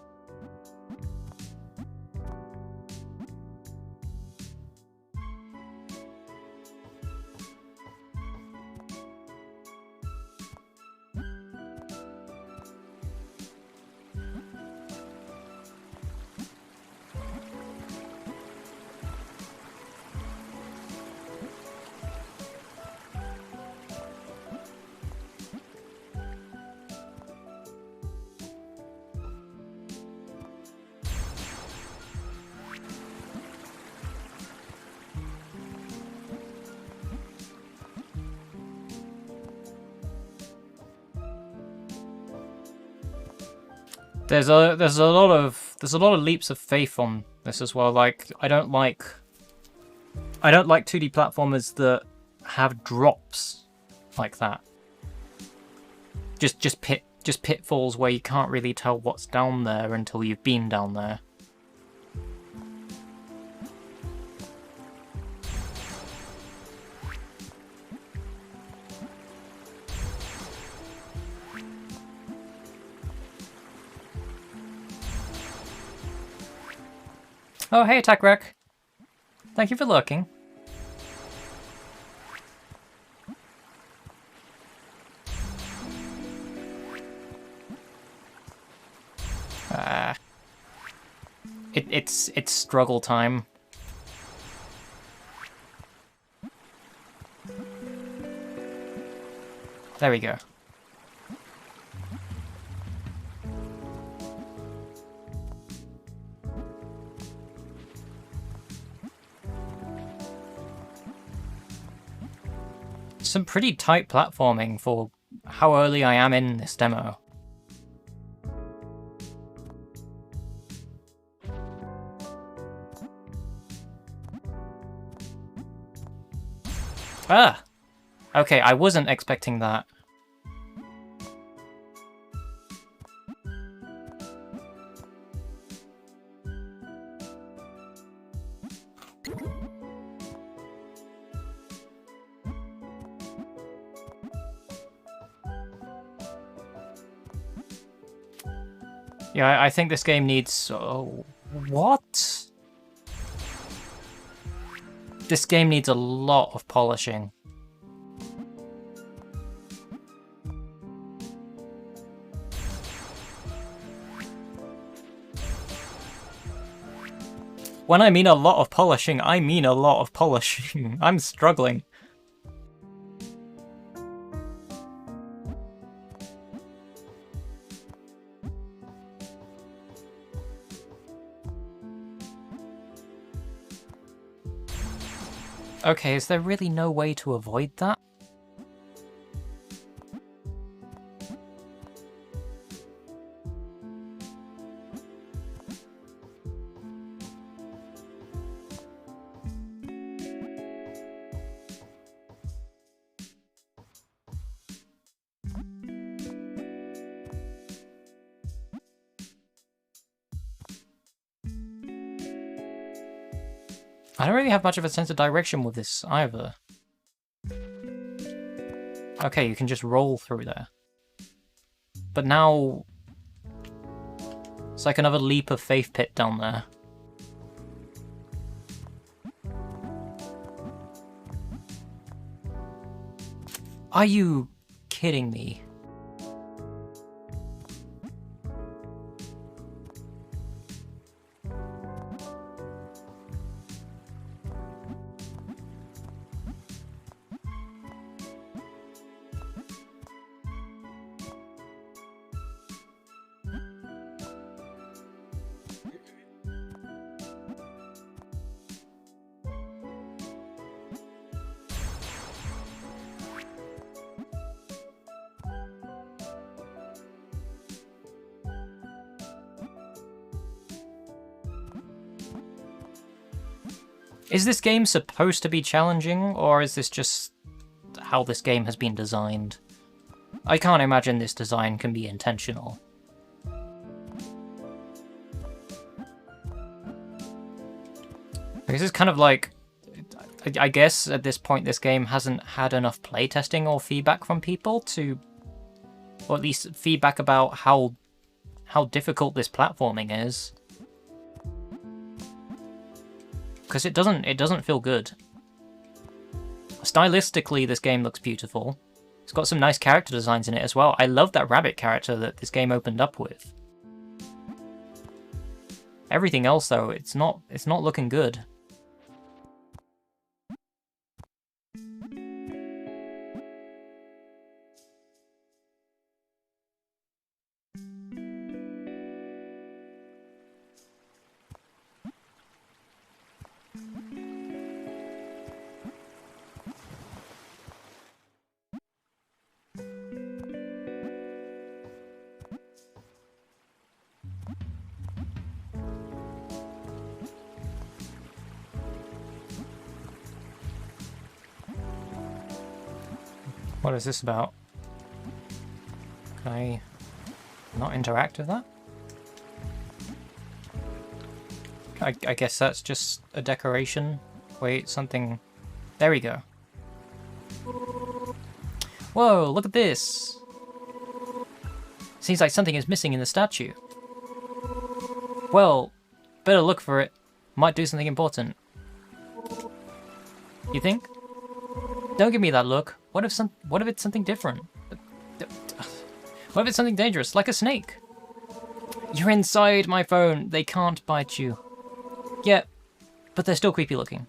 There's a lot of leaps of faith on this as well. Like, I don't like 2D platformers that have drops like that. Just pitfalls where you can't really tell what's down there until you've been down there. Oh, hey, Attack Wreck. Thank you for lurking. It's struggle time. There we go. Some pretty tight platforming for how early I am in this demo. Ah! Okay, I wasn't expecting that. Yeah, I think this game needs... what? This game needs a lot of polishing. When I mean a lot of polishing, I mean a lot of polishing. I'm struggling. Okay, is there really no way to avoid that? I don't really have much of a sense of direction with this either. Okay, you can just roll through there. But now... it's like another leap of faith pit down there. Are you kidding me? Is this game supposed to be challenging, or is this just how this game has been designed? I can't imagine this design can be intentional. Because it's kind of like... I guess at this point this game hasn't had enough playtesting or feedback from people to... or at least feedback about how difficult this platforming is. Because it doesn't feel good. Stylistically, this game looks beautiful. It's got some nice character designs in it as well. I love that rabbit character that this game opened up with. Everything else, though, it's not looking good. What is this about? Can I not interact with that? I guess that's just a decoration. Wait, something... there we go. Whoa, look at this! Seems like something is missing in the statue. Well, better look for it. Might do something important. You think? Don't give me that look. What if it's something different? What if it's something dangerous, like a snake? You're inside my phone. They can't bite you. Yeah, but they're still creepy looking.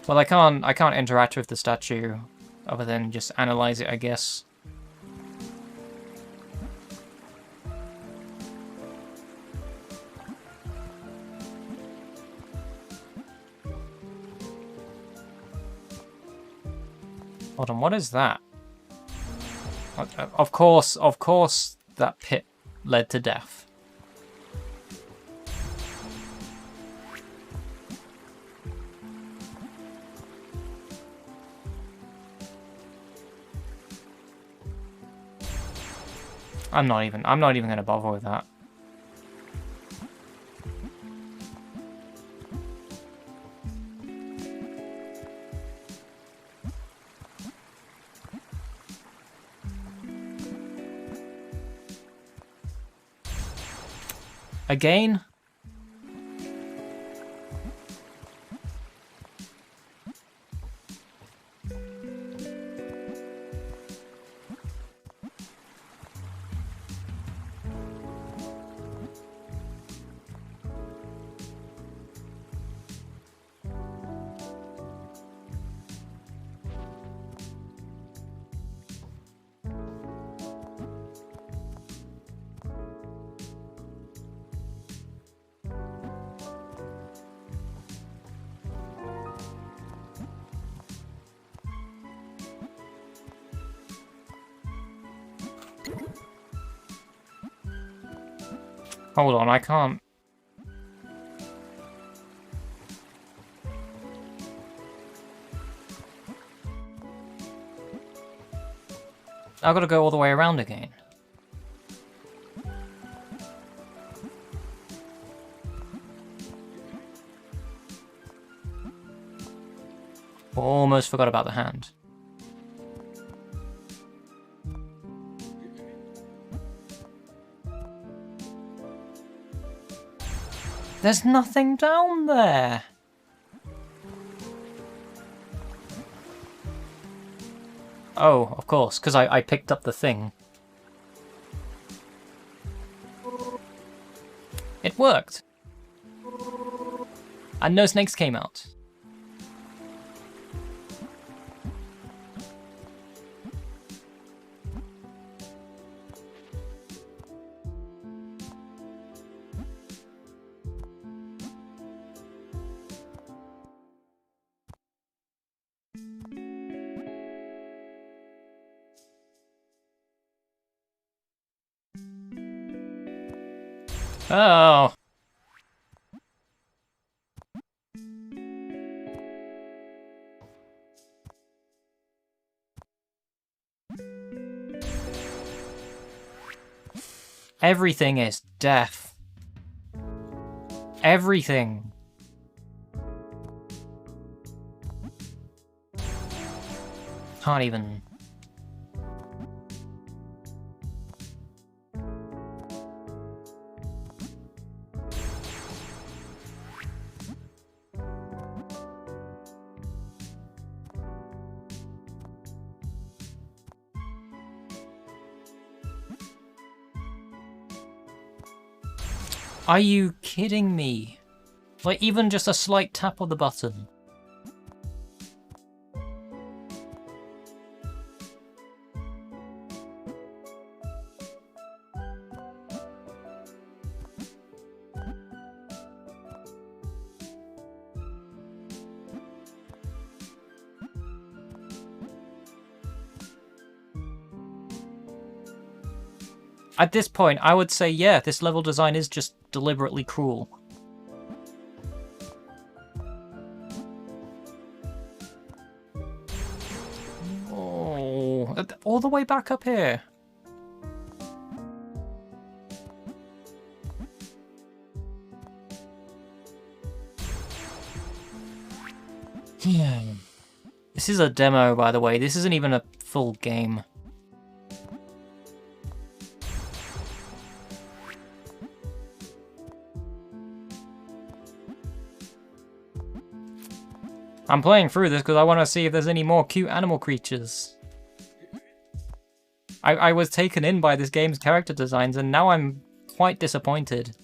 Well, I can't interact with the statue other than just analyze it, I guess. Hold on, what is that? Of course, that pit led to death. I'm not even gonna bother with that. Again? Hold on, I can't. I've got to go all the way around again. Almost forgot about the hand. There's nothing down there. Oh, of course, because I picked up the thing. It worked. And no snakes came out. Oh. Everything is death. Everything. Can't even. Are you kidding me? Like, even just a slight tap of the button. At this point, I would say, yeah, this level design is just deliberately cruel. Oh, all the way back up here. This is a demo, by the way. This isn't even a full game. I'm playing through this because I want to see if there's any more cute animal creatures. I was taken in by this game's character designs, and now I'm quite disappointed.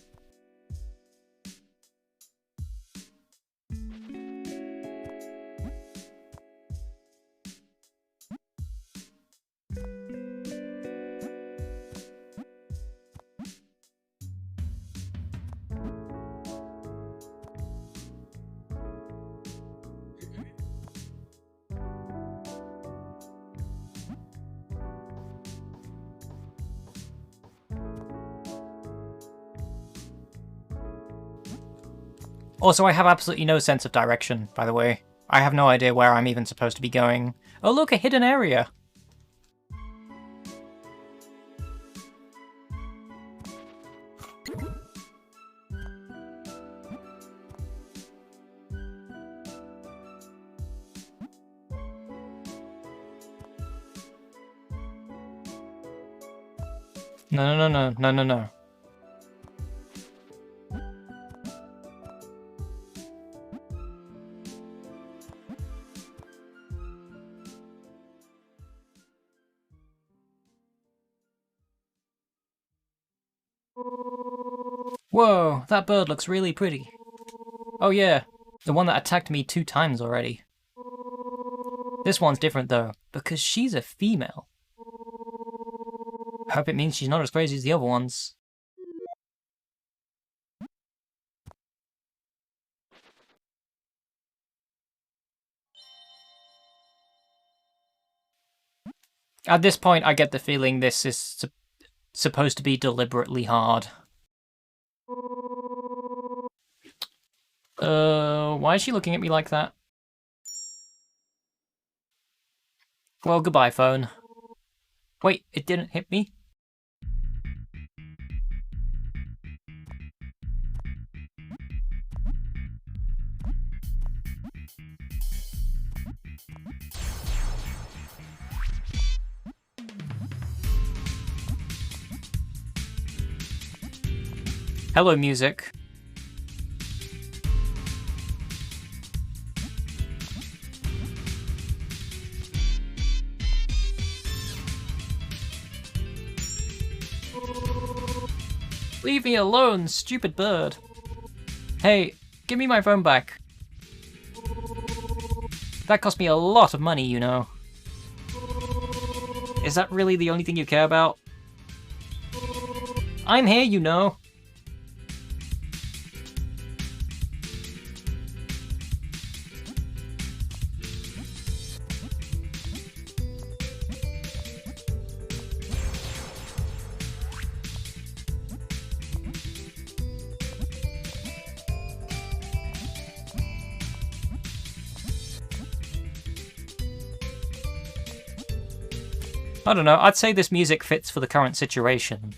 Also, I have absolutely no sense of direction, by the way. I have no idea where I'm even supposed to be going. Oh look, a hidden area! No. Whoa, that bird looks really pretty. Oh yeah, the one that attacked me 2 times already. This one's different though, because she's a female. Hope it means she's not as crazy as the other ones. At this point, I get the feeling this is supposed to be deliberately hard. Why is she looking at me like that? Well, goodbye, phone. Wait, it didn't hit me? Hello, music. Leave me alone, stupid bird. Hey, give me my phone back. That cost me a lot of money, you know. Is that really the only thing you care about? I'm here, you know. I don't know, I'd say this music fits for the current situation.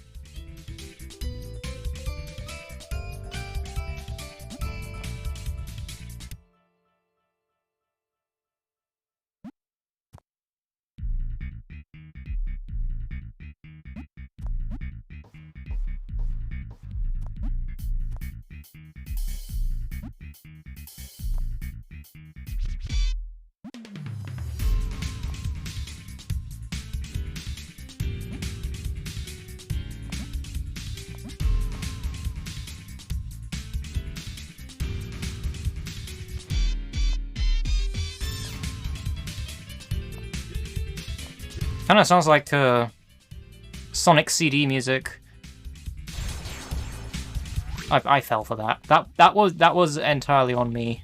Kinda sounds like Sonic CD music. I fell for that. That was entirely on me.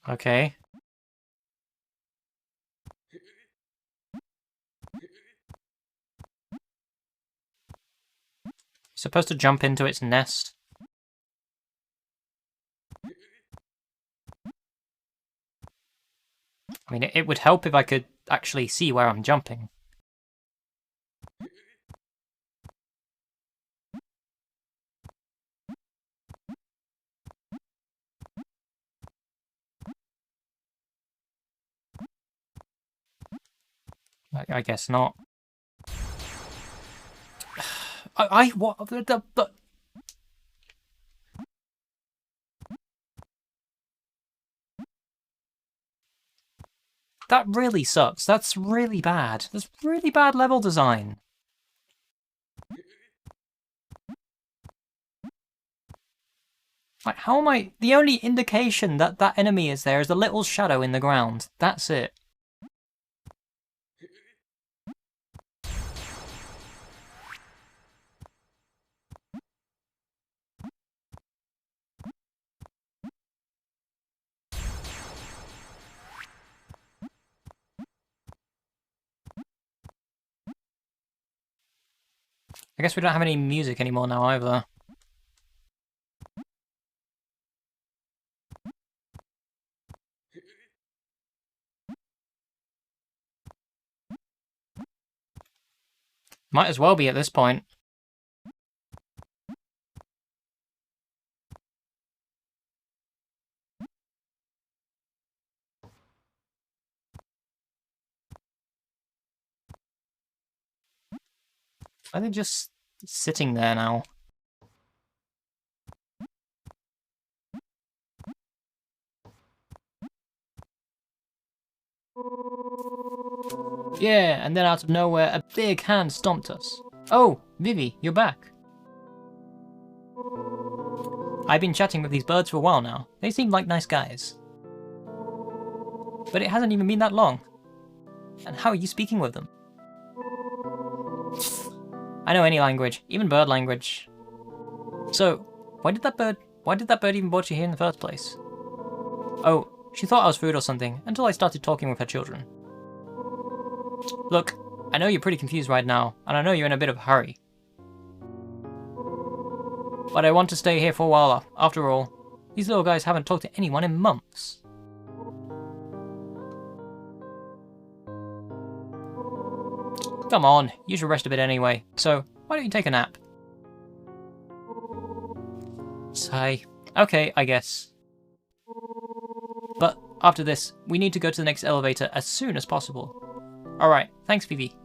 Okay. Supposed to jump into its nest. I mean, it would help if I could actually see where I'm jumping. I guess not. What the That really sucks. That's really bad. That's really bad level design. Like, how am I... The only indication that that enemy is there is a little shadow in the ground. That's it. I guess we don't have any music anymore now either. Might as well be at this point. Are they just sitting there now? Yeah, and then out of nowhere, a big hand stomped us. Oh, Vivi, you're back. I've been chatting with these birds for a while now. They seem like nice guys. But it hasn't even been that long. And how are you speaking with them? I know any language, even bird language. So, why did that bird even brought you here in the first place? Oh, she thought I was food or something, until I started talking with her children. Look, I know you're pretty confused right now, and I know you're in a bit of a hurry. But I want to stay here for a while, after all. These little guys haven't talked to anyone in months. Come on, you should rest a bit anyway, so why don't you take a nap? Sigh. Okay, I guess. But after this, we need to go to the next elevator as soon as possible. Alright, thanks, Vivi.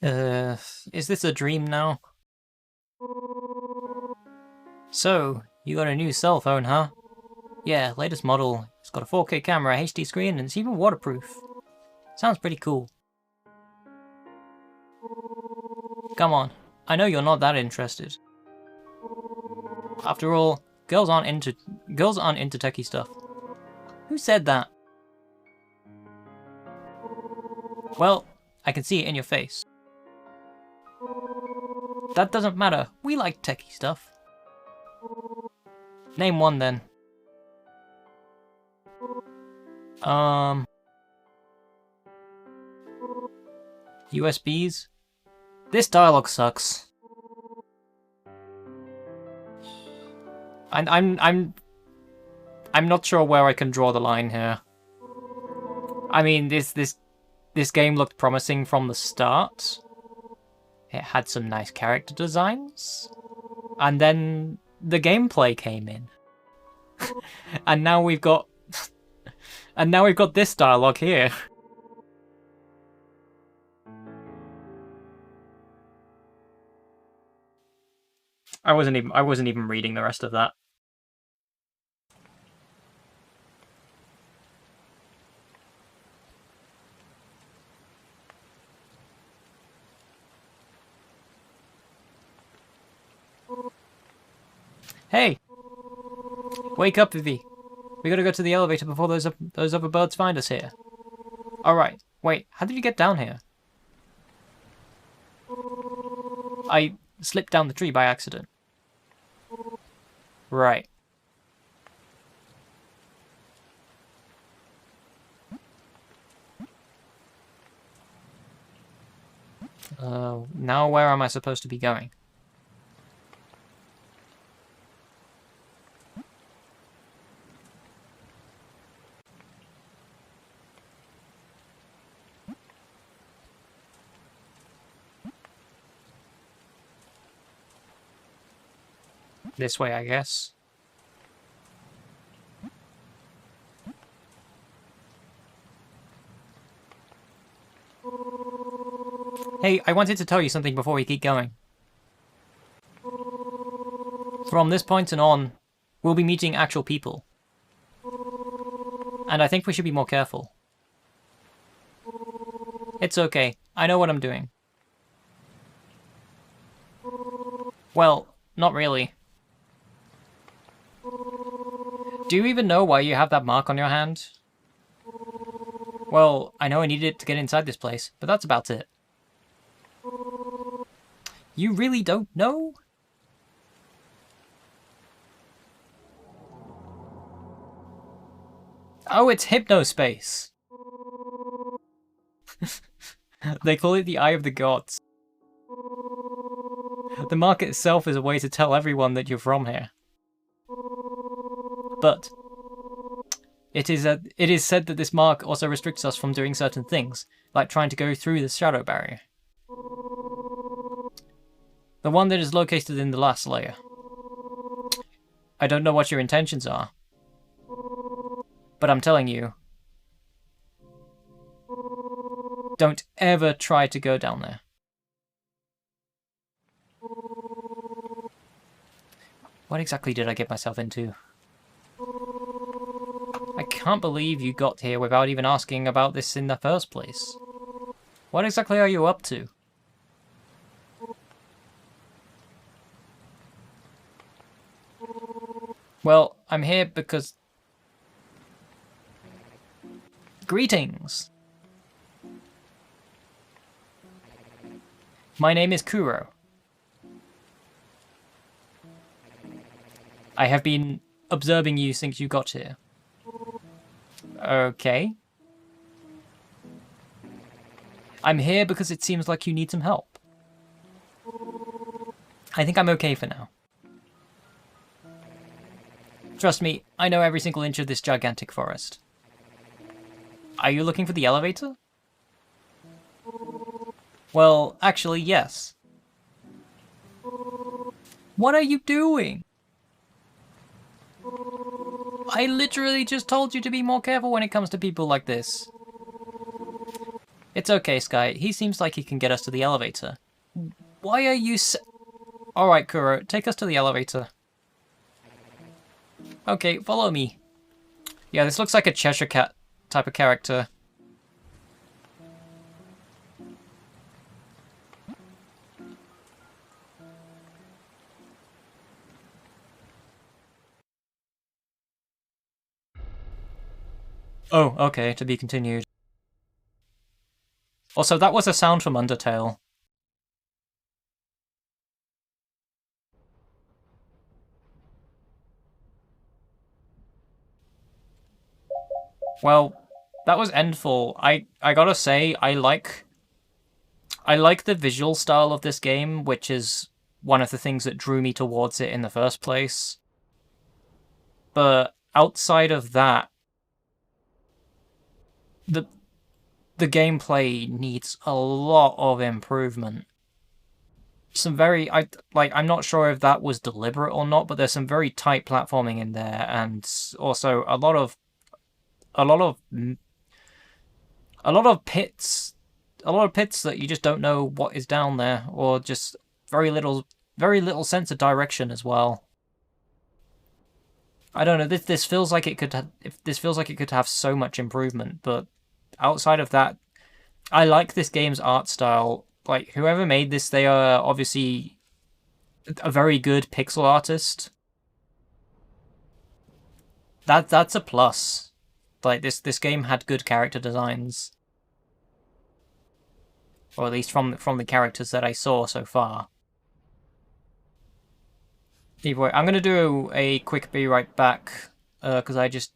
Is this a dream now? So, you got a new cell phone, huh? Yeah, latest model. It's got a 4K camera, HD screen, and it's even waterproof. Sounds pretty cool. Come on, I know you're not that interested. After all, girls aren't into techie stuff. Who said that? Well, I can see it in your face. That doesn't matter. We like techie stuff. Name one then. USBs? This dialogue sucks. I'm not sure where I can draw the line here. I mean, this game looked promising from the start. It had some nice character designs. And then the gameplay came in. And now we've got this dialogue here. I wasn't even reading the rest of that. Hey! Wake up, Vivi. We gotta go to the elevator before those other birds find us here. Alright, wait, how did you get down here? I slipped down the tree by accident. Right. Now where am I supposed to be going? This way, I guess. Hey, I wanted to tell you something before we keep going. From this point on, we'll be meeting actual people. And I think we should be more careful. It's okay. I know what I'm doing. Well, not really. Do you even know why you have that mark on your hand? Well, I know I needed it to get inside this place, but that's about it. You really don't know? Oh, it's hypnospace. They call it the Eye of the Gods. The mark itself is a way to tell everyone that you're from here. But it is said that this mark also restricts us from doing certain things, like trying to go through the shadow barrier. The one that is located in the last layer. I don't know what your intentions are, but I'm telling you, don't ever try to go down there. What exactly did I get myself into? I can't believe you got here without even asking about this in the first place. What exactly are you up to? Well, I'm here because... Greetings! My name is Kuro. I have been observing you since you got here. Okay. I'm here because it seems like you need some help. I think I'm okay for now. Trust me, I know every single inch of this gigantic forest. Are you looking for the elevator? Well, actually, yes. What are you doing? I literally just told you to be more careful when it comes to people like this. It's okay, Sky. He seems like he can get us to the elevator. Why are you Alright, Kuro, take us to the elevator. Okay, follow me. Yeah, this looks like a Cheshire Cat type of character. Oh, okay, to be continued. Also, that was a sound from Undertale. Well, that was Endfall. I gotta say, I like the visual style of this game, which is one of the things that drew me towards it in the first place. But outside of that, the gameplay needs a lot of improvement. Some very I'm not sure if that was deliberate or not, but there's some very tight platforming in there, and also a lot of pits, that you just don't know what is down there, or just very little sense of direction as well. I don't know. This feels like it could have so much improvement, but outside of that, I like this game's art style. Like, whoever made this, they are obviously a very good pixel artist. that's a plus. Like this game had good character designs, or at least from the characters that I saw so far. Either way, I'm gonna do a quick be right back because I just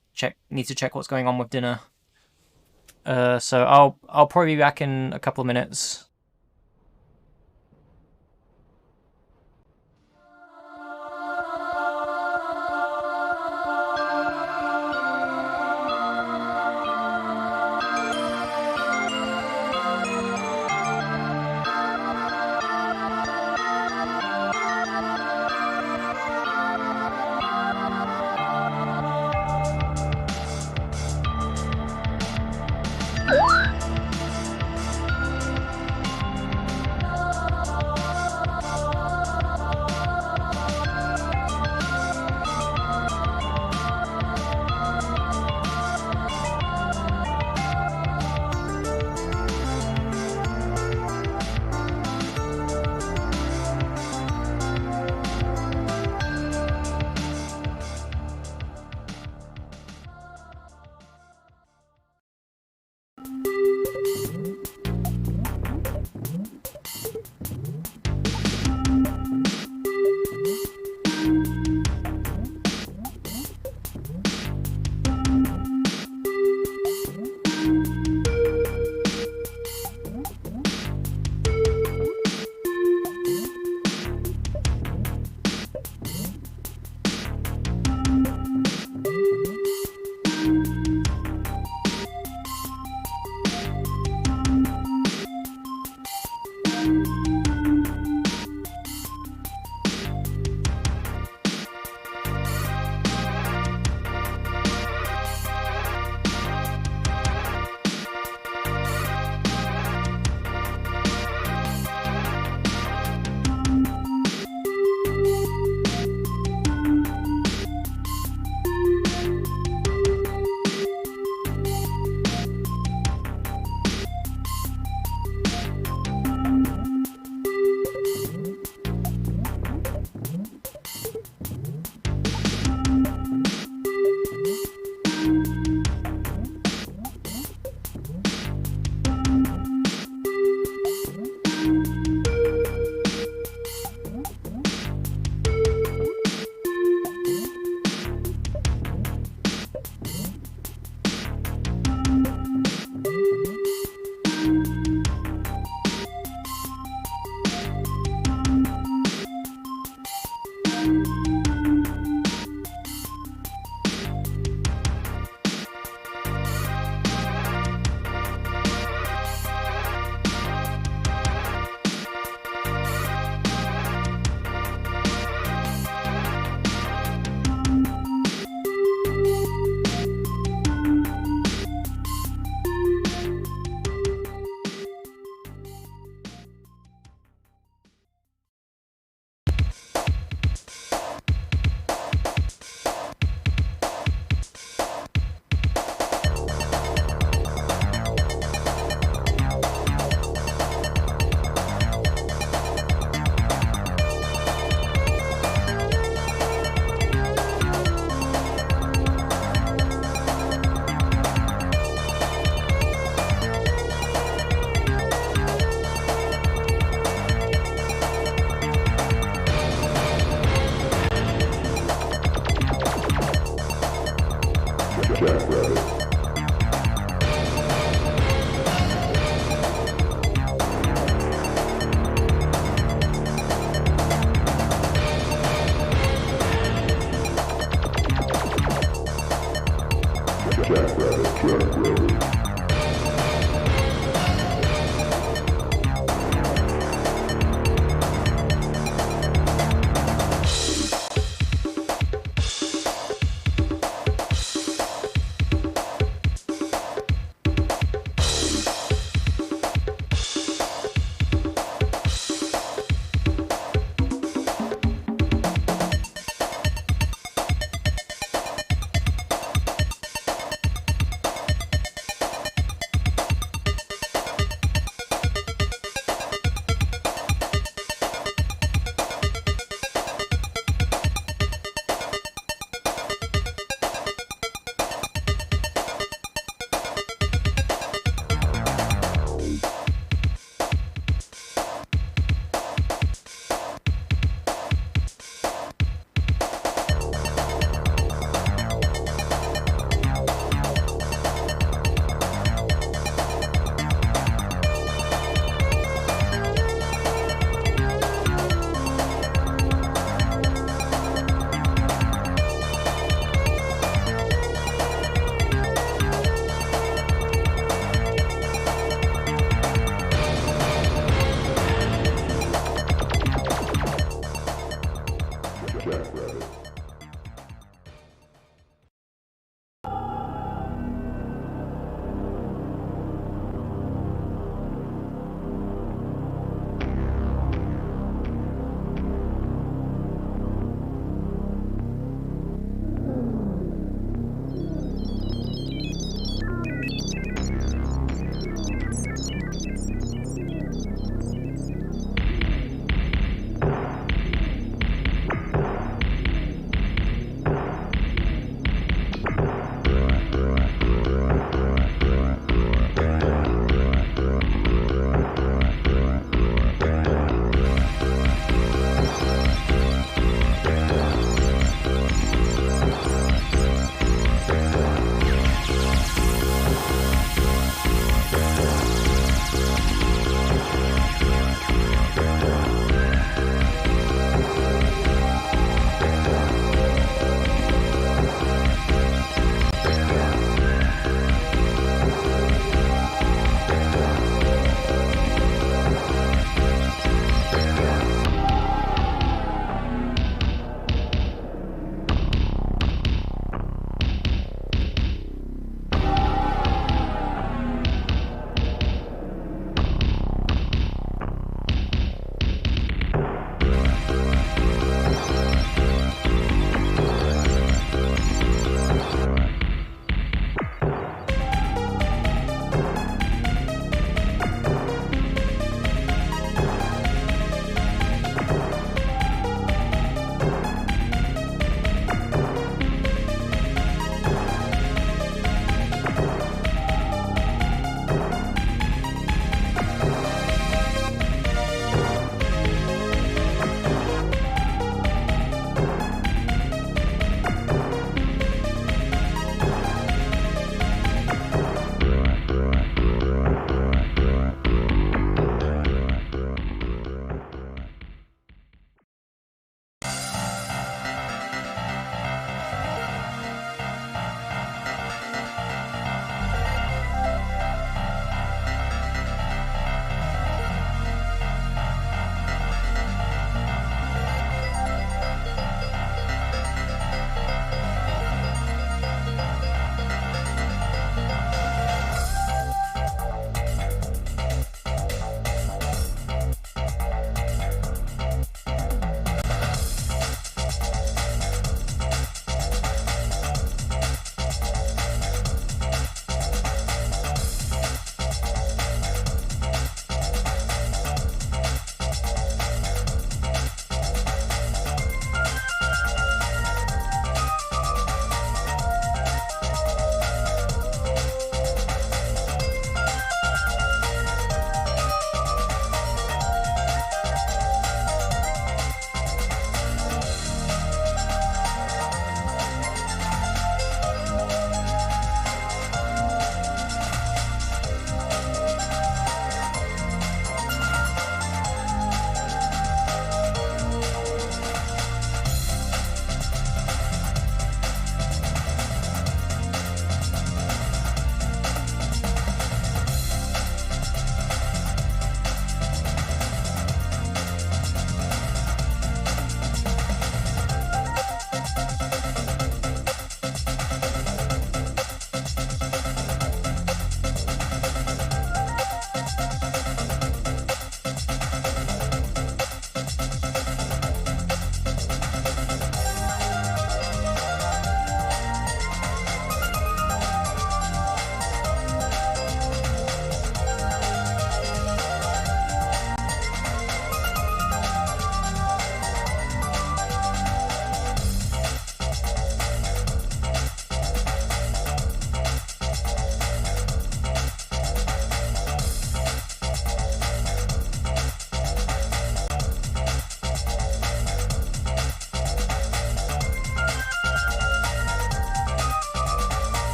need to check what's going on with dinner. So I'll probably be back in a couple of minutes.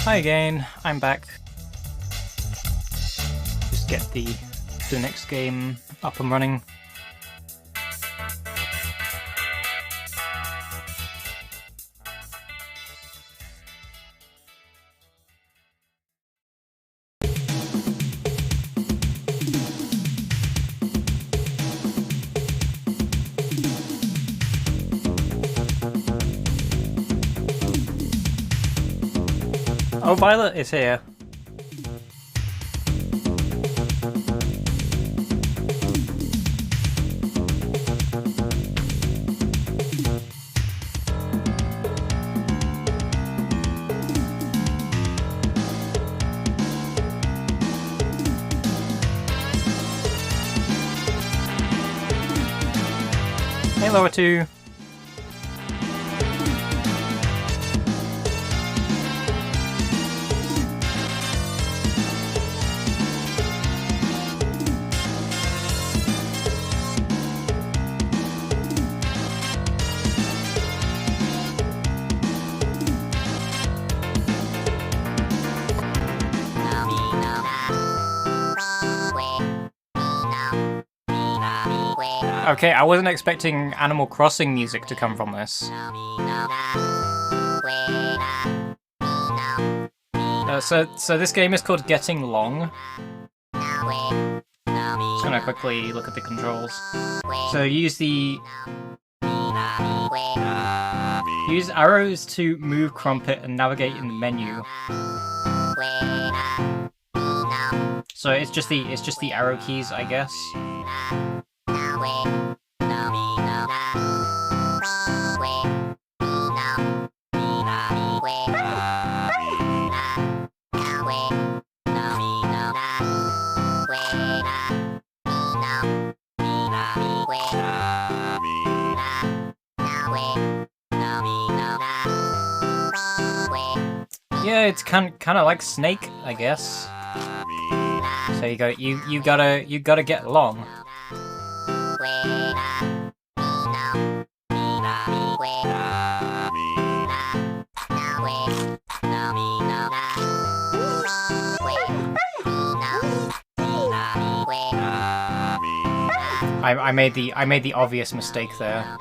Hi again, I'm back. Just get the next game up and running. Oh, Violet is here. Hey, Lower 2. Okay, I wasn't expecting Animal Crossing music to come from this. So this game is called Getting Long. Just gonna quickly look at the controls. So use arrows to move Crumpet and navigate in the menu. So it's just the arrow keys, I guess. Yeah, it's kind of like Snake, I guess. So you gotta get long. I made the obvious mistake there.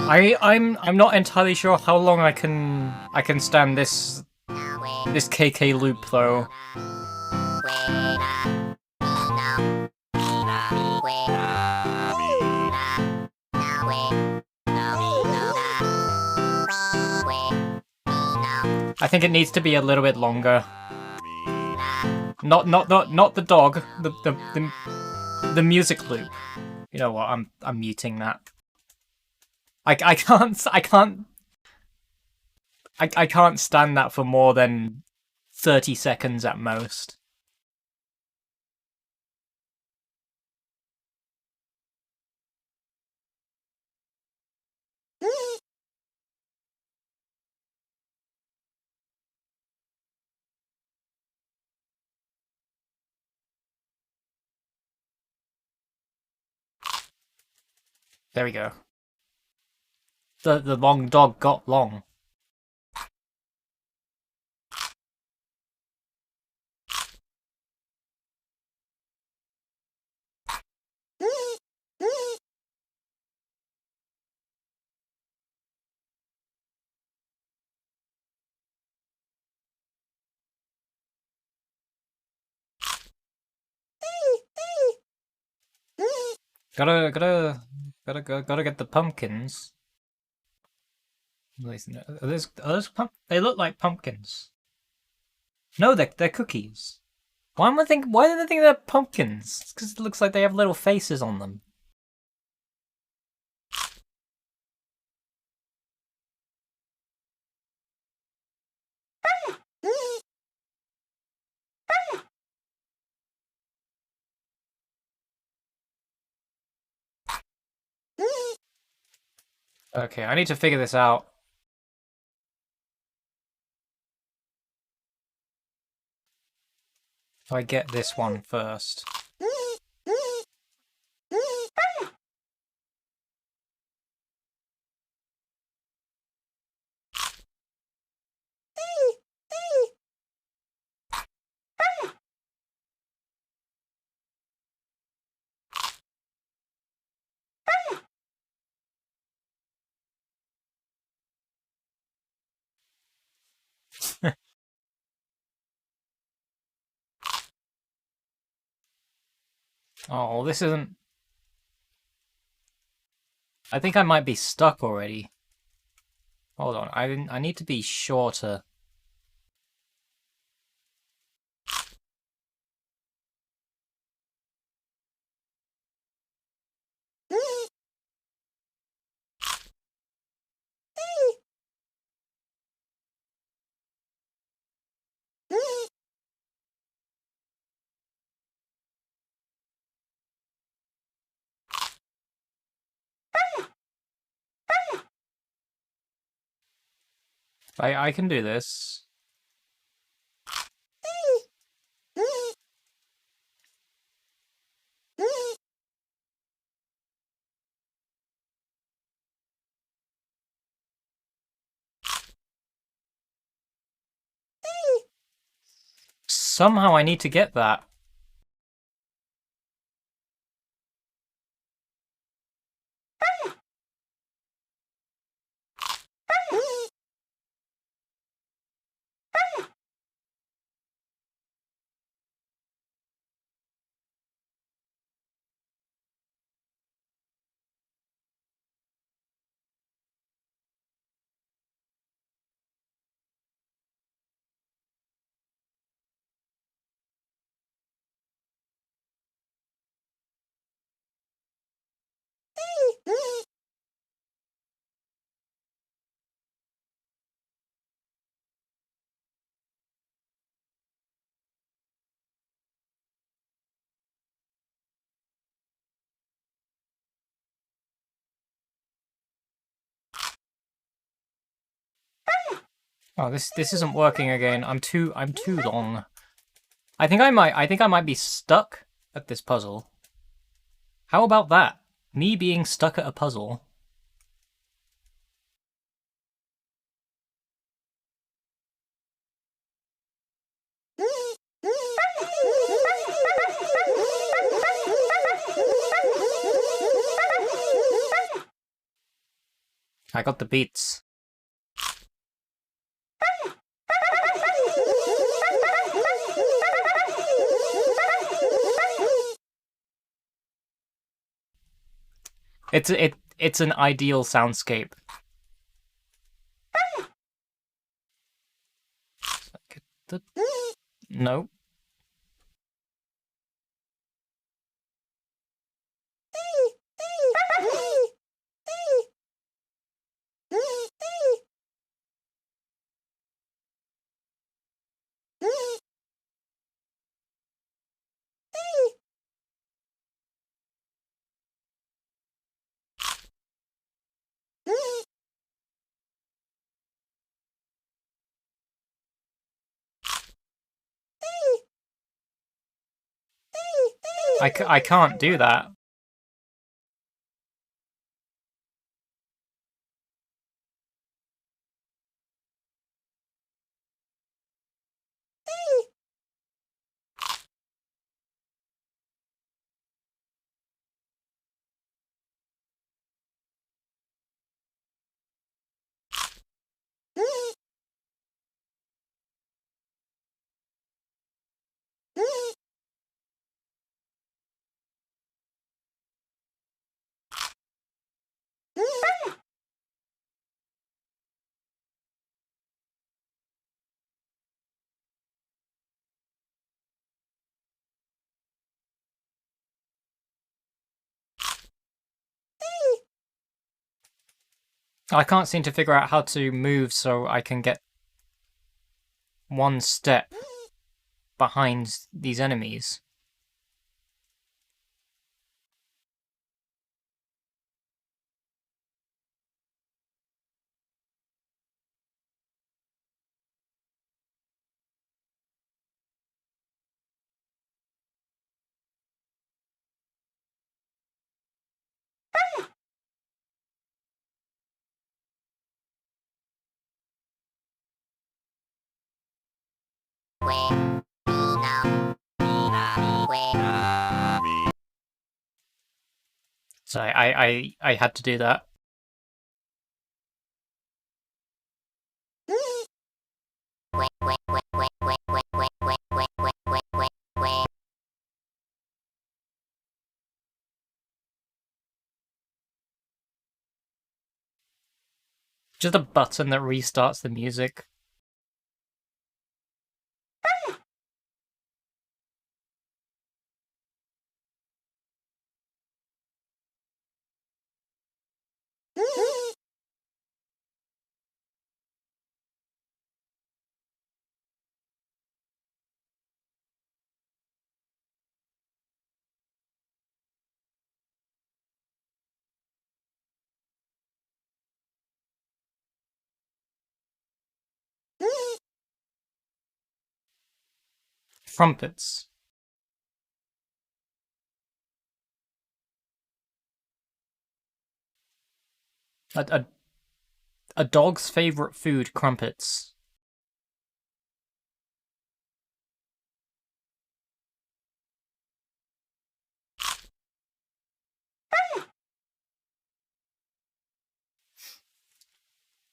I'm not entirely sure how long I can stand this KK loop though. I think it needs to be a little bit longer. Not the dog, the music loop. You know what? I'm muting that. I can't stand that for more than 30 seconds at most. There we go. The long dog got long. Gotta get the pumpkins. Are those they look like pumpkins. No, they're cookies. Why did I think they're pumpkins? It's because it looks like they have little faces on them. Okay, I need to figure this out. If I get this one first. Oh, this isn't... I think I might be stuck already. Hold on, I need to be shorter. I can do this. Somehow I need to get that. Oh, this isn't working again. I'm too long. I think I might be stuck at this puzzle. How about that? Me being stuck at a puzzle. I got the beats. It's an ideal soundscape. No. I can't do that. I can't seem to figure out how to move so I can get one step behind these enemies. So I had to do that. Just a button that restarts the music. Trumpets. A dog's favorite food, crumpets.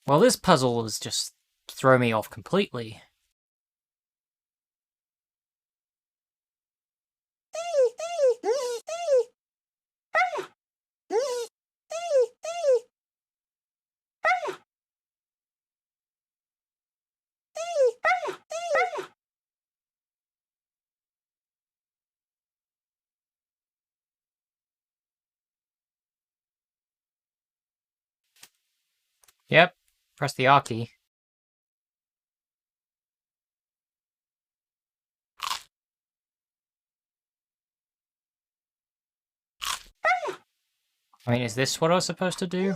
Well, this puzzle has just thrown me off completely. Yep, press the R key. I mean, is this what I was supposed to do?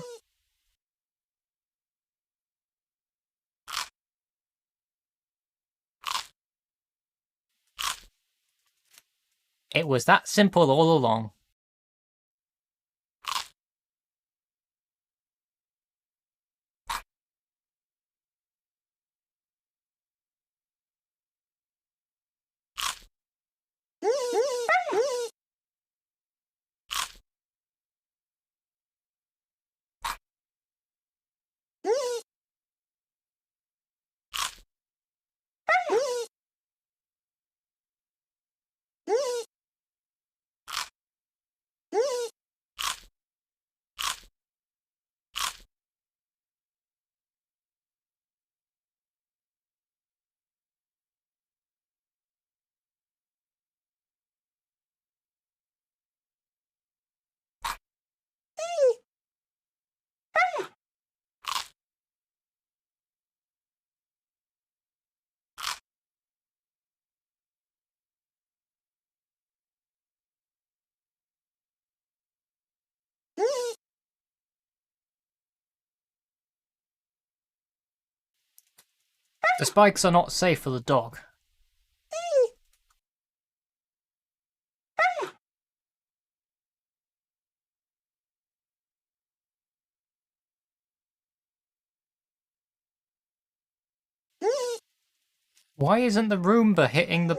It was that simple all along. The spikes are not safe for the dog. Why isn't the Roomba hitting the...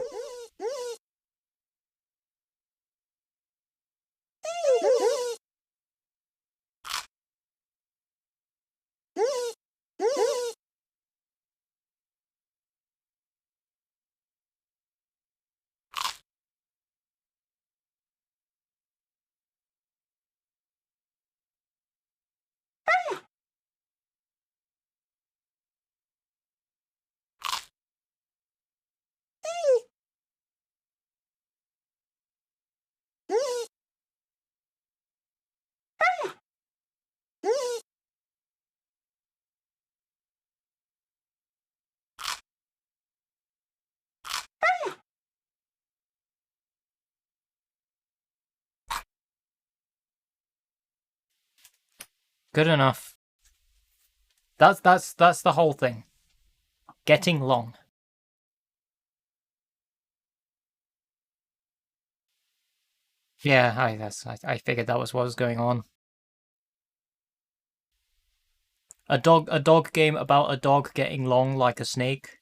Good enough. That's the whole thing. Getting long. Yeah, I figured that was what was going on. A dog game about a dog getting long like a snake.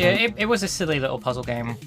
Yeah, it was a silly little puzzle game.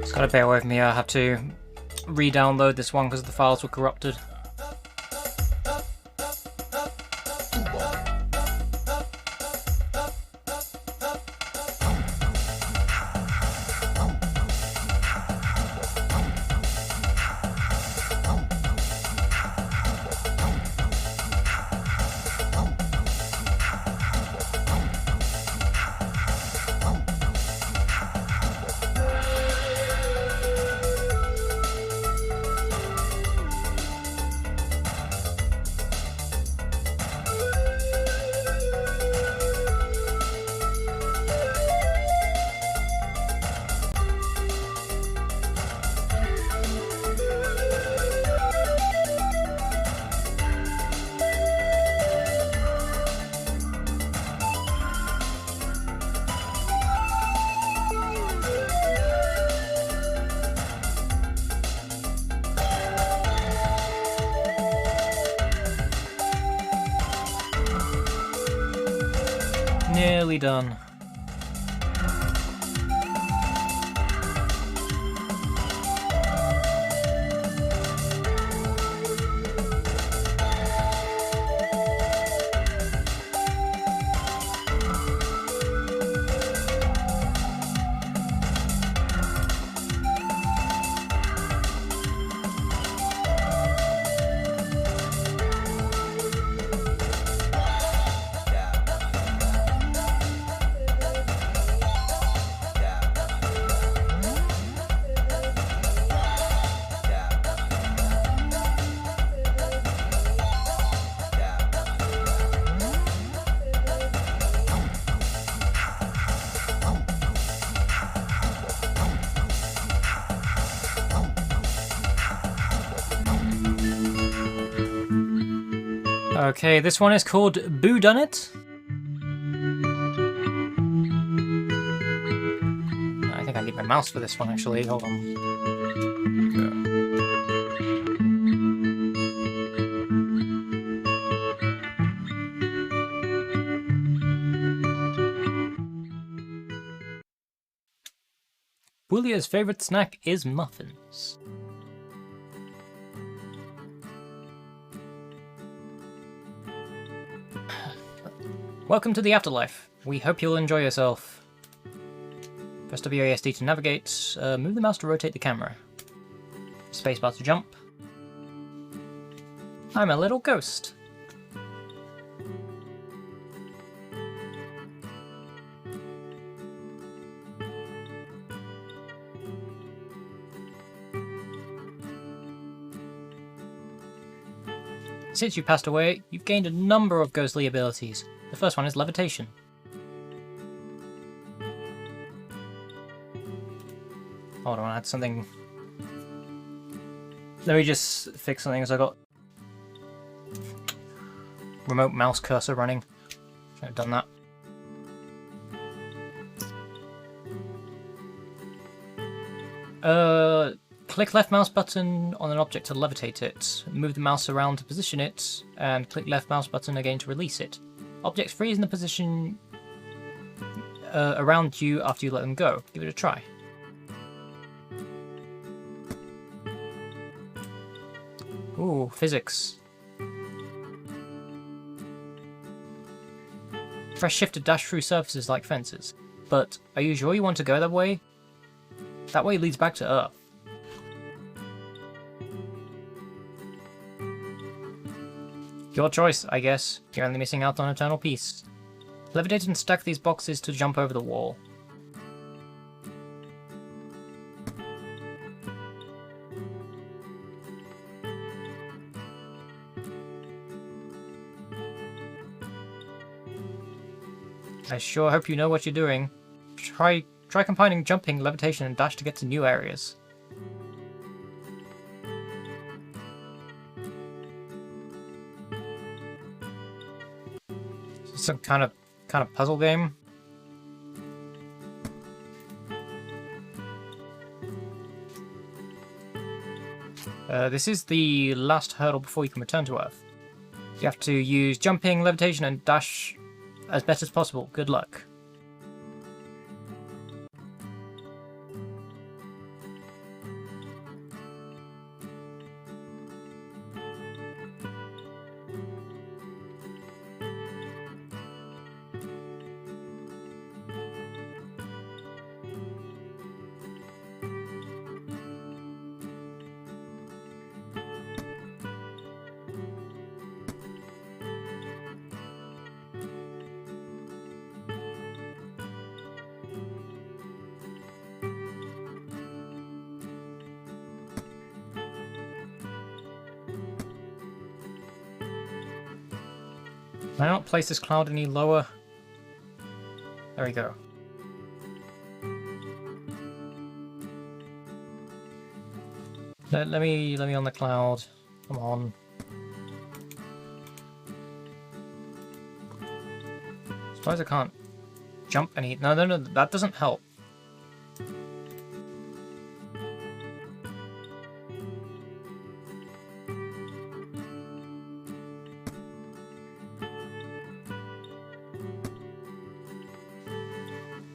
Just gotta bear with me, I have to re-download this one because the files were corrupted. Nearly done. Okay, this one is called Boodunnit. I think I need my mouse for this one actually, hold on. Julia's favourite snack is muffins. Welcome to the afterlife. We hope you'll enjoy yourself. Press WASD to navigate, move the mouse to rotate the camera. Spacebar to jump. I'm a little ghost. Since you passed away, you've gained a number of ghostly abilities. The first one is levitation. Hold on, I had something. Let me just fix something as I got remote mouse cursor running. Should have done that. Click left mouse button on an object to levitate it. Move the mouse around to position it, and click left mouse button again to release it. Objects freeze in the position around you after you let them go. Give it a try. Ooh, physics. Press shift to dash through surfaces like fences. But are you sure you want to go that way? That way leads back to Earth. Your choice, I guess. You're only missing out on eternal peace. Levitate and stack these boxes to jump over the wall. I sure hope you know what you're doing. Try combining jumping, levitation, and dash to get to new areas. Some kind of puzzle game. This is the last hurdle before you can return to Earth. You have to use jumping, levitation, and dash as best as possible. Good luck. Can I not place this cloud any lower? There we go. Let me on the cloud. Come on. Suppose I can't jump any. No, that doesn't help.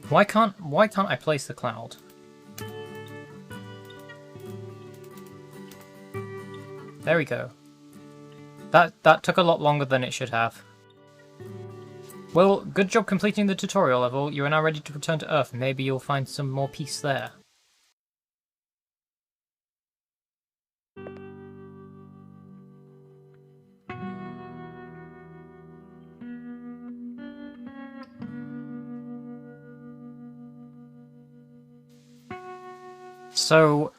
Why can't I place the cloud? There we go. That took a lot longer than it should have. Well, good job completing the tutorial level. You are now ready to return to Earth. Maybe you'll find some more peace there. So,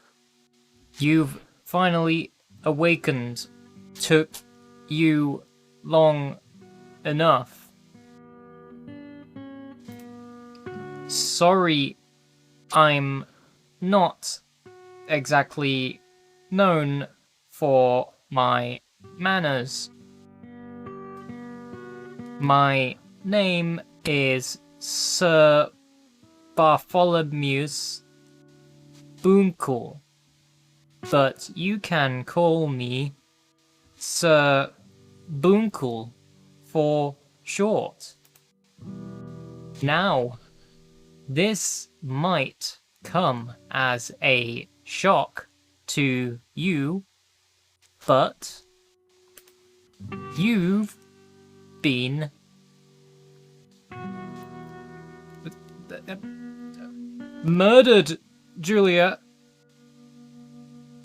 you've finally awakened. Took you long enough. Sorry, I'm not exactly known for my manners. My name is Sir Bartholomew's Boomcool, but you can call me Sir Boomcool for short. Now, this might come as a shock to you, but you've been murdered, Julia.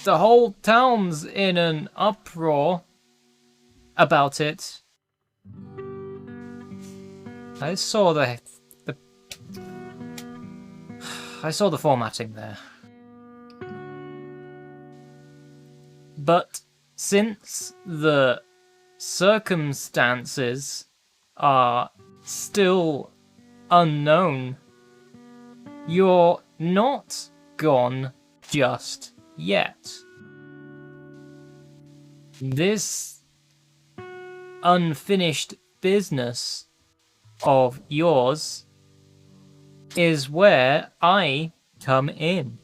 The whole town's in an uproar about it. I saw the formatting there. But since the circumstances are still unknown, you're not gone just yet. This unfinished business of yours is where I come in.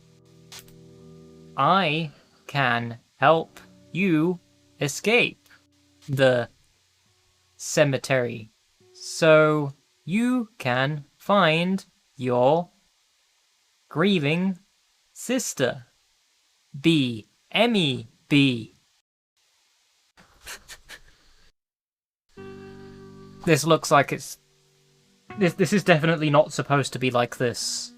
I can help you escape the cemetery so you can find your grieving sister, B. Emmy B. This looks like it's... This is definitely not supposed to be like this.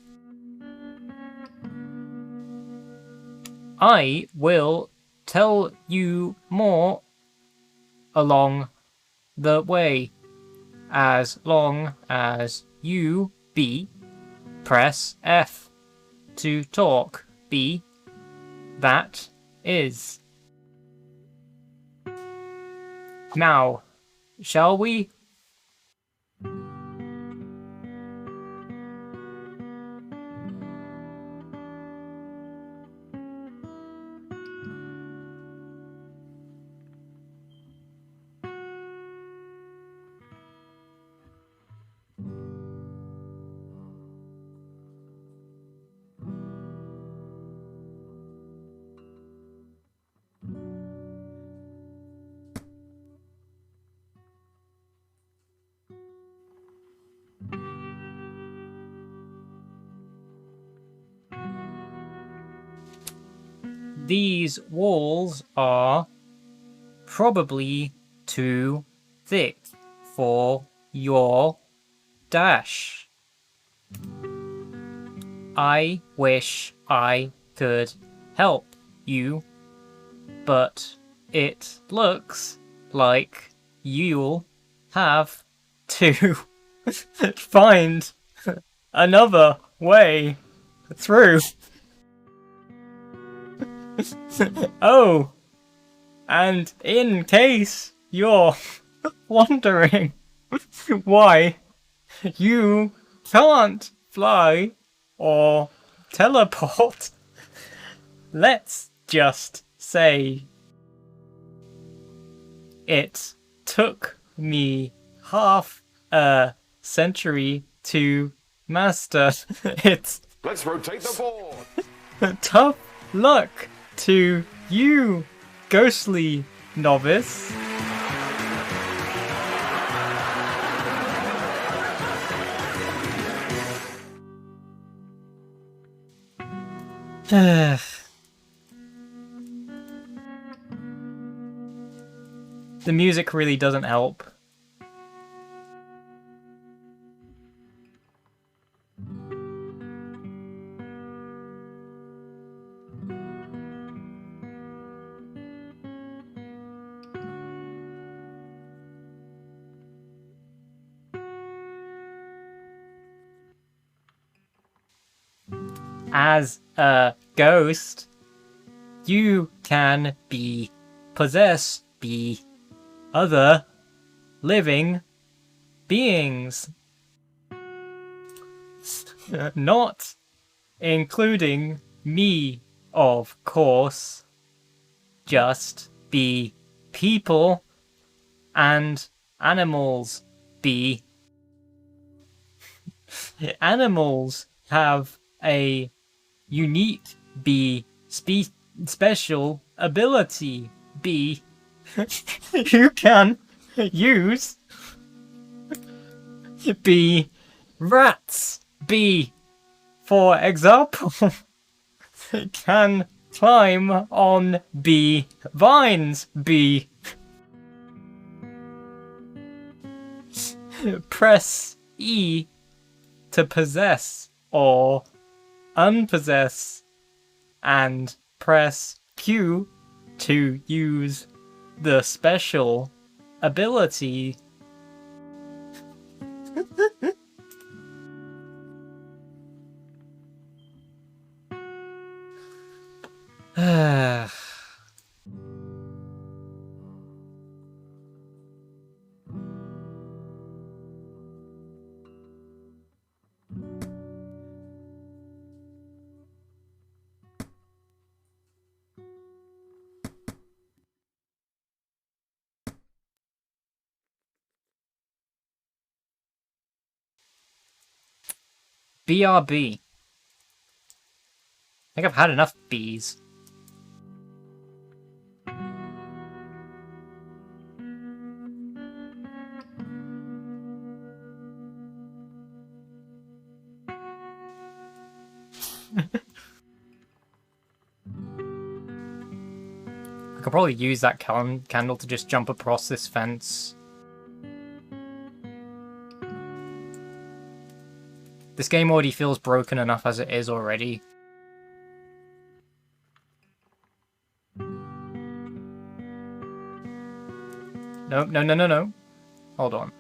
I will tell you more along the way, as long as you, B, press F to talk, B. That is. Now, shall we? These walls are probably too thick for your dash. I wish I could help you, but it looks like you'll have to find another way through. Oh, and in case you're wondering why you can't fly or teleport, let's just say it took me half a century to master it. Let's rotate the board. Tough luck to you, ghostly novice. The music really doesn't help. As a ghost, you can be possessed by other living beings. Not including me, of course. Just be people and animals be. Animals have a unique special ability B. You can use B. Rats B. For example, can climb on B. Vines B. Press E to possess or unpossess, and press Q to use the special ability. BRB. I think I've had enough bees. I could probably use that candle to just jump across this fence. This game already feels broken enough as it is already. No, no, no, no, no. Hold on.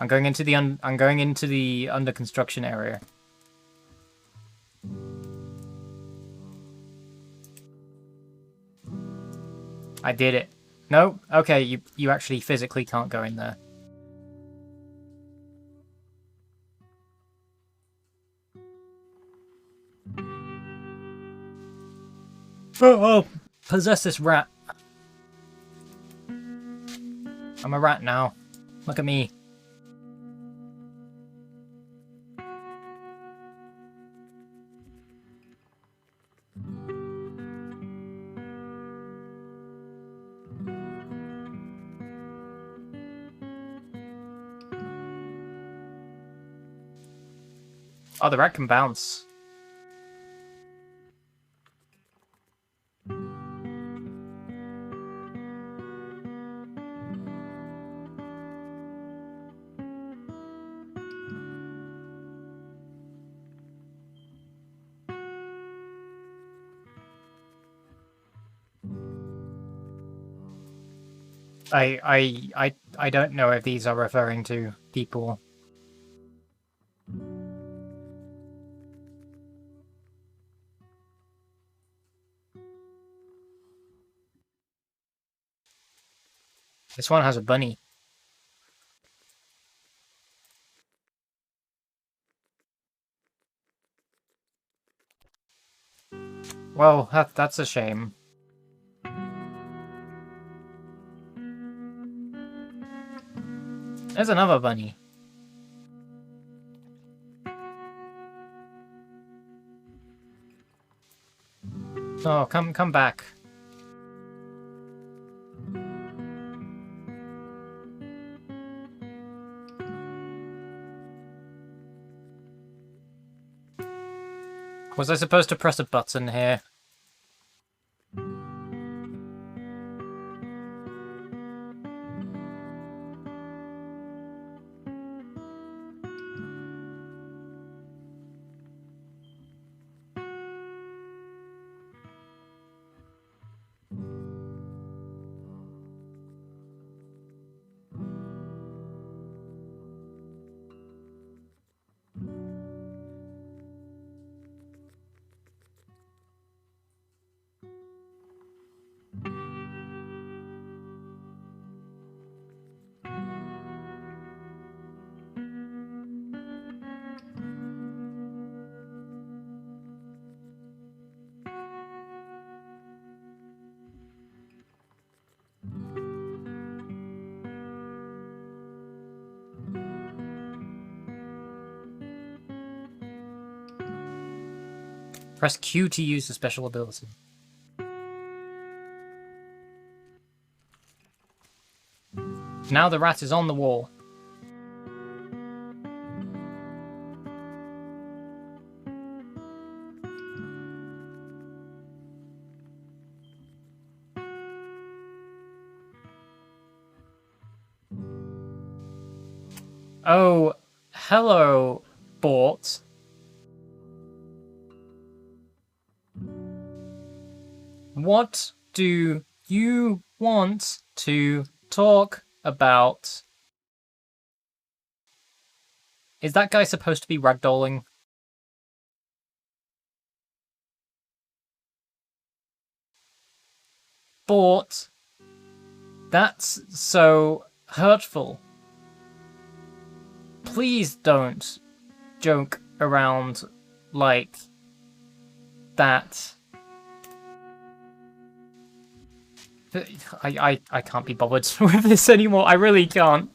I'm going into the under construction area. I did it. No? Okay, you actually physically can't go in there. Oh, possess this rat. I'm a rat now. Look at me. Oh, the rat can bounce. I don't know if these are referring to people. This one has a bunny. Well, that's a shame. There's another bunny. Oh, come back. Was I supposed to press a button here? Press Q to use the special ability. Now the rat is on the wall. Oh, hello, Bort. What do you want to talk about? Is that guy supposed to be ragdolling? Bort, that's so hurtful. Please don't joke around like that. I can't be bothered with this anymore. I really can't.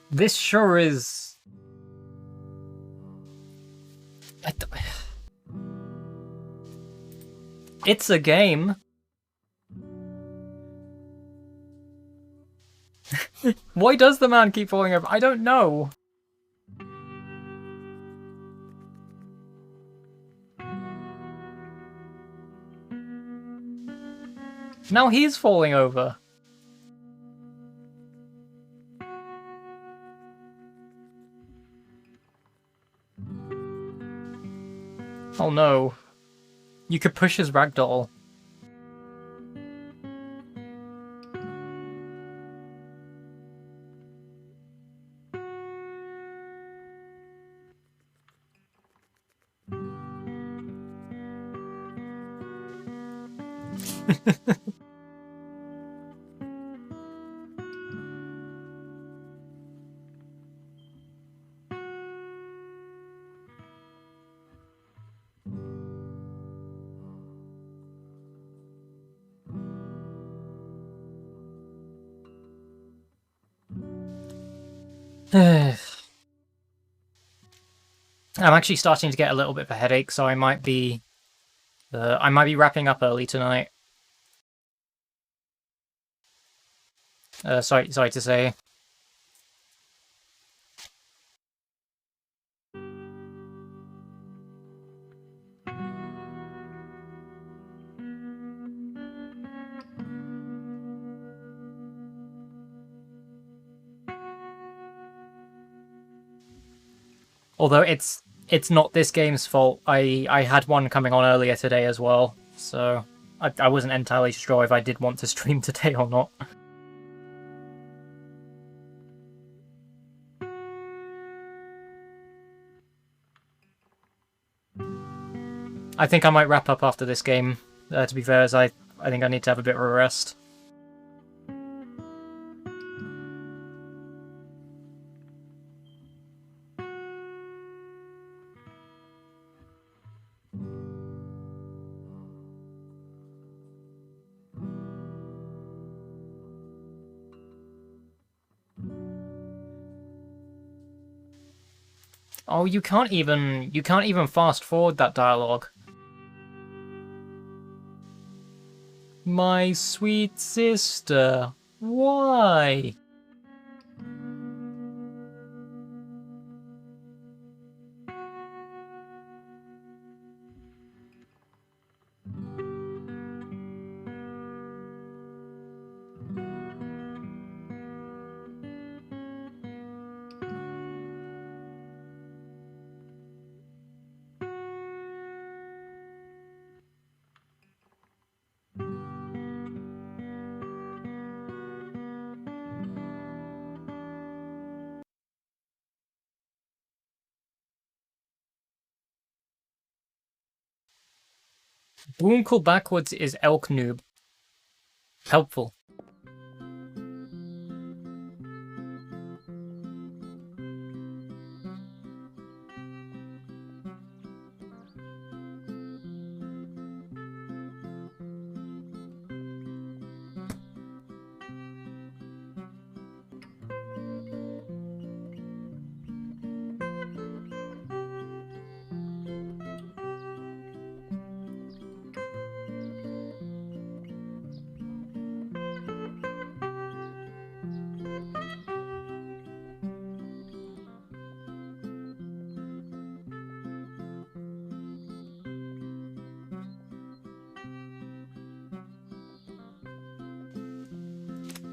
This sure is... It's a game. Why does the man keep falling over? I don't know. Now he's falling over. Oh no. You could push his ragdoll. I'm actually starting to get a little bit of a headache, so I might be wrapping up early tonight. Sorry to say. Although it's not this game's fault. I had one coming on earlier today as well, so I wasn't entirely sure if I did want to stream today or not. I think I might wrap up after this game, to be fair, as I think I need to have a bit of a rest. Oh, you can't even fast forward that dialogue. My sweet sister, why? Boonkel backwards is elk noob. Helpful.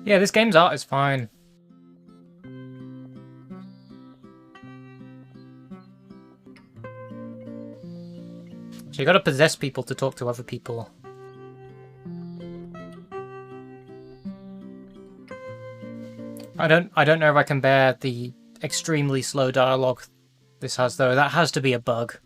Yeah, this game's art is fine. So you gotta possess people to talk to other people. I don't know if I can bear the extremely slow dialogue this has, though. That has to be a bug.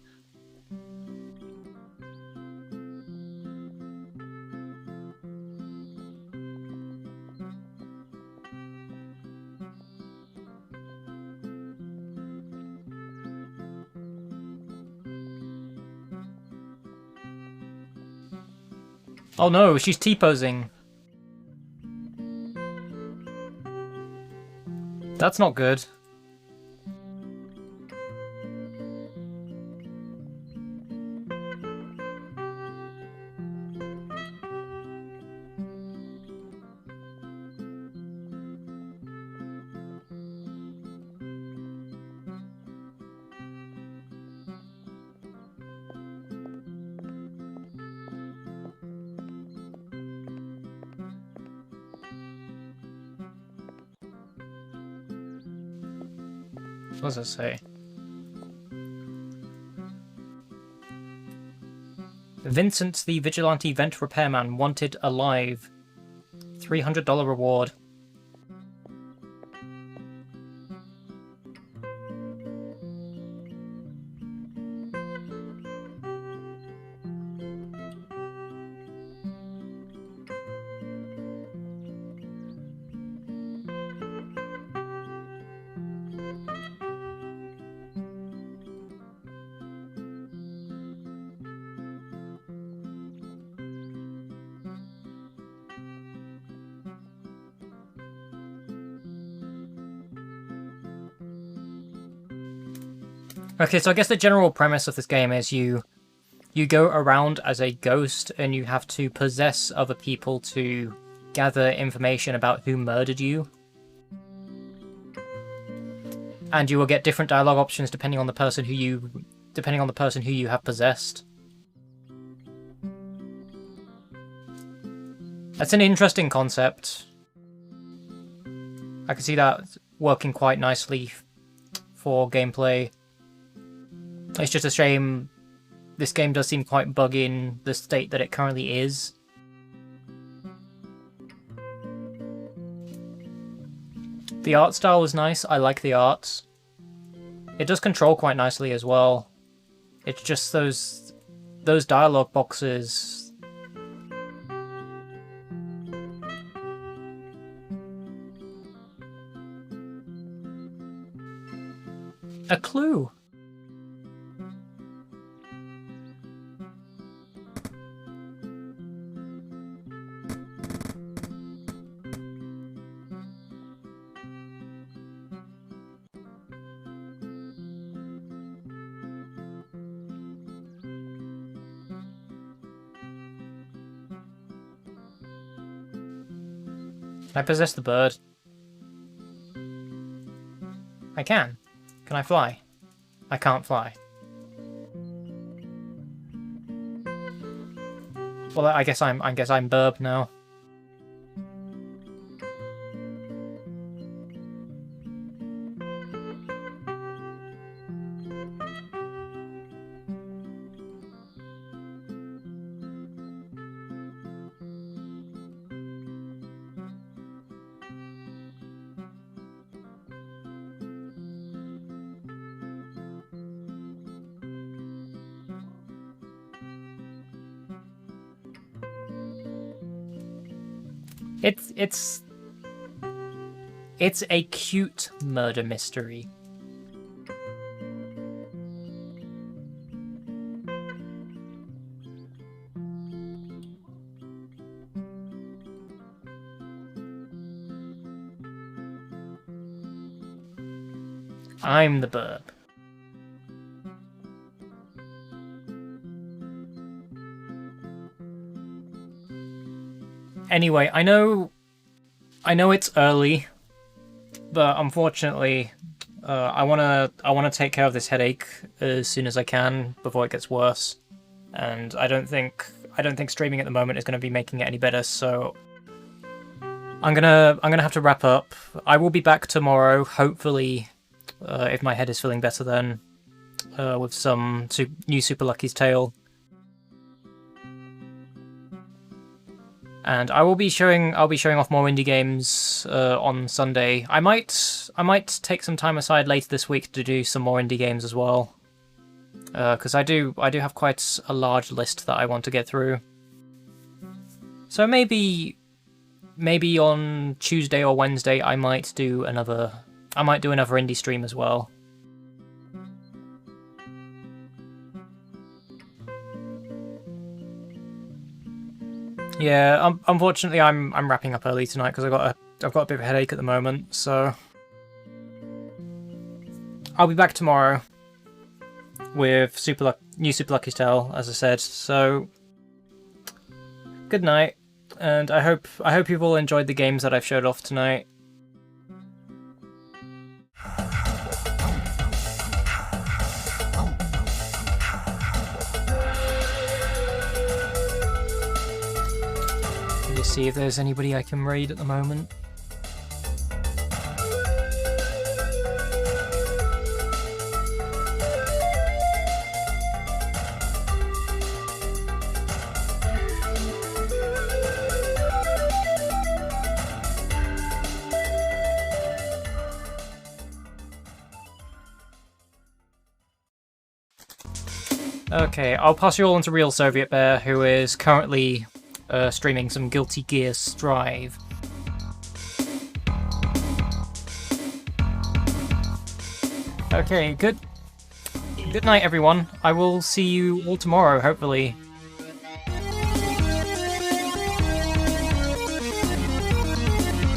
Oh no, she's T-posing. That's not good. What does it say? Vincent the Vigilante Vent Repairman wanted alive. $300 reward. Okay, so I guess the general premise of this game is you go around as a ghost and you have to possess other people to gather information about who murdered you. And you will get different dialogue options depending on the person who you have possessed. That's an interesting concept. I can see that working quite nicely for gameplay. It's just a shame this game does seem quite buggy in the state that it currently is. The art style was nice, I like the art. It does control quite nicely as well. It's just those dialogue boxes. A clue! Can I possess the bird? I can. Can I fly? I can't fly. Well, I guess I'm Burb now. It's a cute murder mystery. I'm the burb. Anyway, I know it's early, but unfortunately, I wanna take care of this headache as soon as I can before it gets worse. And I don't think streaming at the moment is gonna be making it any better. So I'm gonna have to wrap up. I will be back tomorrow, hopefully, if my head is feeling better then, with some new Super Lucky's Tale. And I'll be showing off more indie games on Sunday. I might take some time aside later this week to do some more indie games as well, because I do have quite a large list that I want to get through. So maybe on Tuesday or Wednesday I might do another indie stream as well. Yeah, unfortunately I'm wrapping up early tonight because I've got a bit of a headache at the moment, so I'll be back tomorrow with new Super Lucky's Tale, as I said. So good night, and I hope you've all enjoyed the games that I've showed off tonight. Just see if there's anybody I can raid at the moment. Okay, I'll pass you all into Real Soviet Bear, who is currently streaming some Guilty Gear Strive. Okay, good night, everyone. I will see you all tomorrow, hopefully.